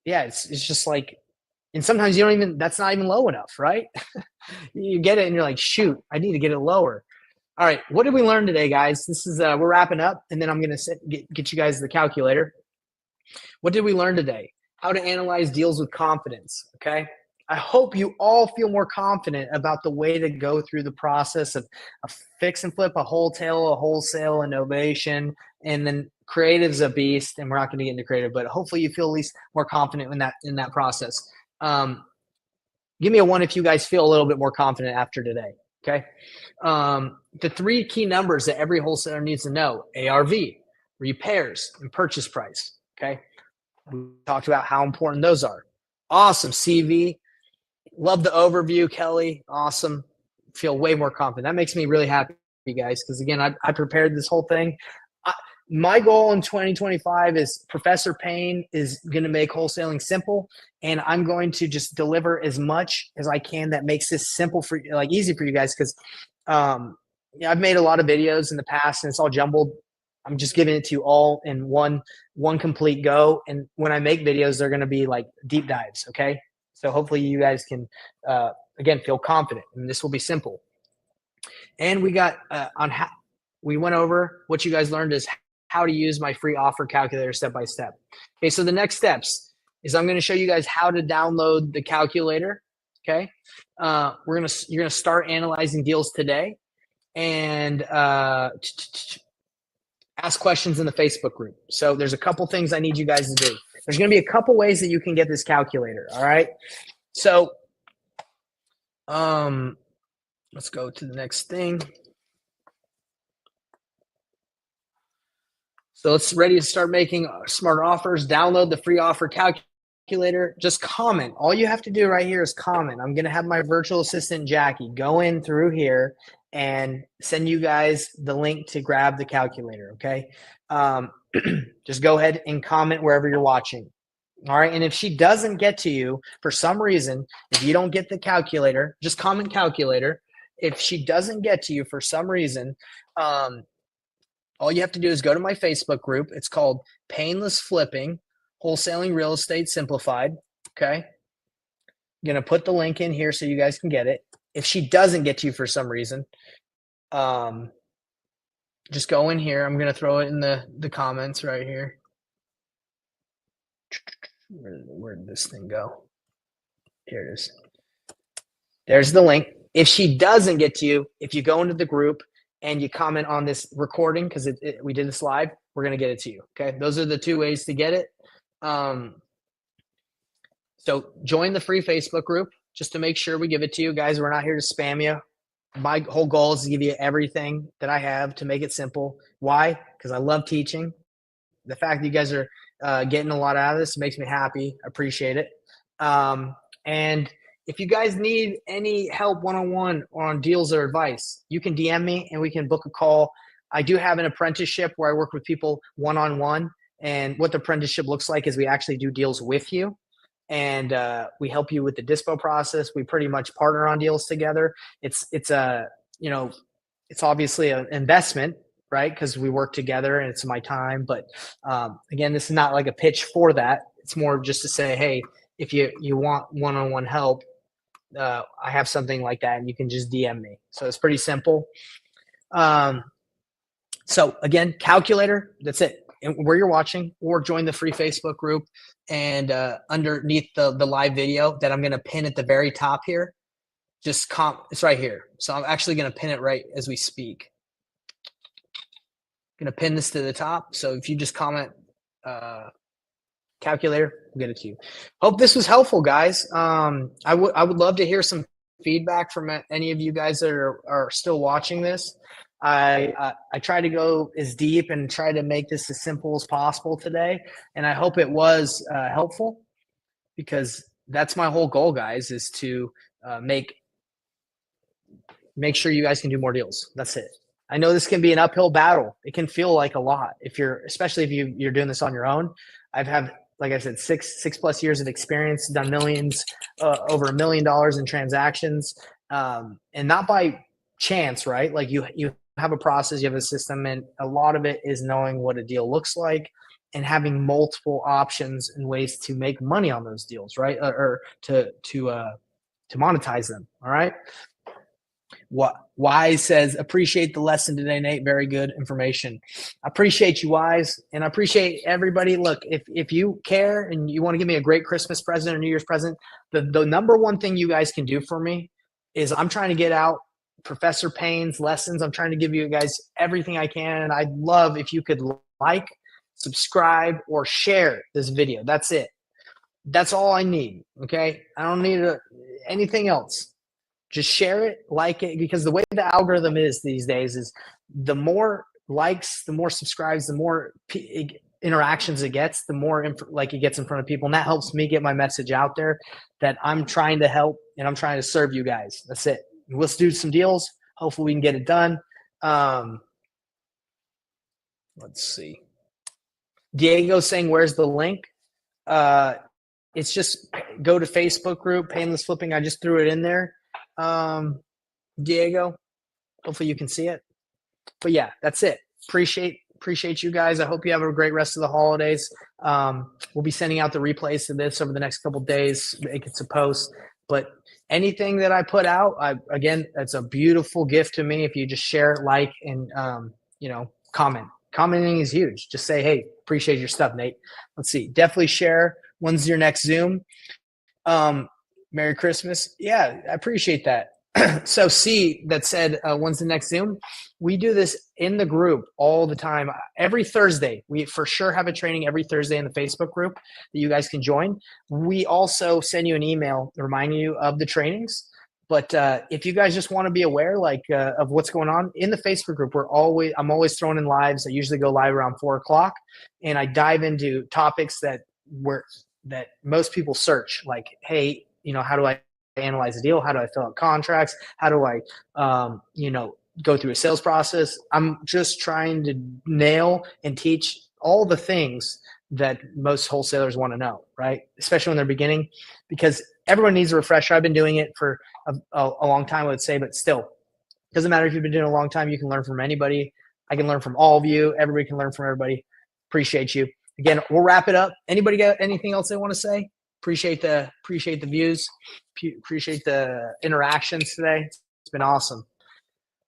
Speaker 1: Yeah, it's just like, and sometimes you don't even, that's not even low enough, right? You get it and you're like, shoot, I need to get it lower. All right, what did we learn today, guys? This is, we're wrapping up, and then I'm going to get you guys the calculator. What did we learn today? How to analyze deals with confidence, okay? I hope you all feel more confident about the way to go through the process of a fix and flip, a wholesale, innovation, and then creative's a beast, and we're not going to get into creative, but hopefully you feel at least more confident in that process. Give me a 1 if you guys feel a little bit more confident after today, okay? The 3 key numbers that every wholesaler needs to know: ARV, repairs, and purchase price, okay? We talked about how important those are. Awesome, CV. Love the overview, Kelly. Awesome. Feel way more confident. That makes me really happy, guys, because, again, I prepared this whole thing. My goal in 2025 is Professor Payne is going to make wholesaling simple, and I'm going to just deliver as much as I can that makes this simple for you, like easy for you guys, because I've made a lot of videos in the past, and it's all jumbled. I'm just giving it to you all in one complete go. And when I make videos, they're going to be like deep dives. Okay. So hopefully you guys can, again, feel confident, and this will be simple. And we got we went over what you guys learned is how to use my free offer calculator step by step. Okay, so the next steps is I'm going to show you guys how to download the calculator. Okay, you're gonna start analyzing deals today, and ask questions in the Facebook group. So there's a couple things I need you guys to do. There's going to be a couple ways that you can get this calculator. All right. So let's go to the next thing. So it's ready to start making smart offers. Download the free offer calculator. Just comment. All you have to do right here is comment. I'm going to have my virtual assistant, Jackie, go in through here and send you guys the link to grab the calculator. Okay. Just go ahead and comment wherever you're watching. All right. And if she doesn't get to you for some reason, if you don't get the calculator, just comment calculator. If she doesn't get to you for some reason, all you have to do is go to my Facebook group. It's called Painless Flipping, Wholesaling Real Estate Simplified. Okay. I'm going to put the link in here so you guys can get it. If she doesn't get to you for some reason, just go in here. I'm going to throw it in the comments right here. Where did this thing go? Here it is. There's the link. If she doesn't get to you, if you go into the group and you comment on this recording, because we did this live, we're going to get it to you. Okay. Those are the two ways to get it. So join the free Facebook group just to make sure we give it to you guys. We're not here to spam you. My whole goal is to give you everything that I have to make it simple. Why? Because I love teaching. The fact that you guys are getting a lot out of this makes me happy. I appreciate it. And if you guys need any help one-on-one or on deals or advice, you can DM me and we can book a call. I do have an apprenticeship where I work with people one-on-one, and what the apprenticeship looks like is we actually do deals with you. And we help you with the dispo process. We pretty much partner on deals together. It's obviously an investment, right? Because we work together and it's my time. But again, this is not like a pitch for that. It's more just to say, hey, if you want one-on-one help, I have something like that, and you can just DM me. So it's pretty simple. So again, calculator, that's it. And where you're watching, or join the free Facebook group, and underneath the live video that I'm going to pin at the very top here, just it's right here. So I'm actually going to pin it right as we speak. I'm going to pin this to the top. So if you just comment calculator, we'll get it to you. Hope this was helpful, guys. I would love to hear some feedback from any of you guys that are still watching this. I try to go as deep and try to make this as simple as possible today. And I hope it was helpful, because that's my whole goal, guys, is to make sure you guys can do more deals. That's it. I know this can be an uphill battle. It can feel like a lot especially if you're doing this on your own. I've had, like I said, six plus years of experience, done millions, over $1 million in transactions, and not by chance, right? Like you have a process, you have a system, and a lot of it is knowing what a deal looks like and having multiple options and ways to make money on those deals, right? Or to monetize them. All right. Wise says, appreciate the lesson today, Nate. Very good information. I appreciate you, Wise, and I appreciate everybody. Look, if you care and you want to give me a great Christmas present or New Year's present, the number one thing you guys can do for me is I'm trying to get out Professor Payne's lessons. I'm trying to give you guys everything I can, and I'd love if you could like, subscribe, or share this video. That's it. That's all I need. Okay, I don't need anything else. Just share it, like it, because the way the algorithm is these days is the more likes, the more subscribes, the more interactions it gets, the more it gets in front of people, and that helps me get my message out there that I'm trying to help and I'm trying to serve you guys. That's it. Let's do some deals. Hopefully we can get it done. Let's see. Diego saying, where's the link? It's just go to Facebook group, Painless Flipping. I just threw it in there. Diego, hopefully you can see it. But yeah, that's it. Appreciate you guys. I hope you have a great rest of the holidays. We'll be sending out the replays of this over the next couple of days. Make it to post. But anything that I put out, again, that's a beautiful gift to me. If you just share, like, and comment. Commenting is huge. Just say, hey, appreciate your stuff, Nate. Let's see. Definitely share. When's your next Zoom? Merry Christmas. Yeah, I appreciate that. So C that said, when's the next Zoom? We do this in the group all the time. Every Thursday, we for sure have a training every Thursday in the Facebook group that you guys can join. We also send you an email reminding you of the trainings. But if you guys just want to be aware, of what's going on in the Facebook group, I'm always throwing in lives. I usually go live around 4:00, and I dive into topics that most people search, like, hey, how do I analyze a deal? How do I fill out contracts? How do I, go through a sales process? I'm just trying to nail and teach all the things that most wholesalers want to know, right? Especially when they're beginning, because everyone needs a refresher. I've been doing it for a long time, I would say, but still, doesn't matter if you've been doing it a long time. You can learn from anybody. I can learn from all of you. Everybody can learn from everybody. Appreciate you. Again, we'll wrap it up. Anybody got anything else they want to say? Appreciate the views. Appreciate the interactions today. It's been awesome.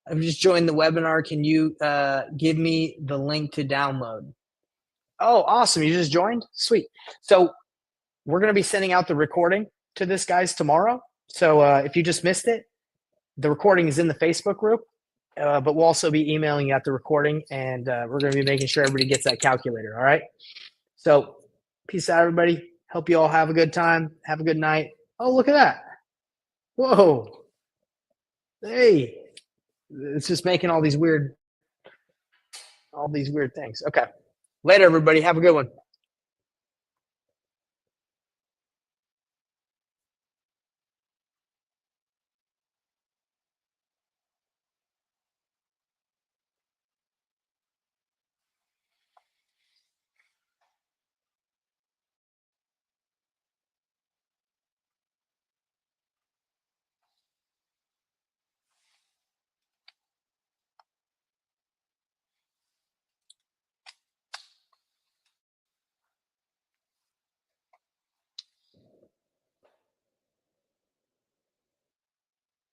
Speaker 1: I've just joined the webinar. Can you give me the link to download? Oh, awesome. You just joined? Sweet. So we're going to be sending out the recording to this, guys, tomorrow. So if you just missed it, the recording is in the Facebook group, but we'll also be emailing you out the recording, and we're going to be making sure everybody gets that calculator, all right? So peace out, everybody. Hope you all have a good time. Have a good night. Oh, look at that. Whoa. Hey. It's just making all these weird things. Okay. Later, everybody. Have a good one.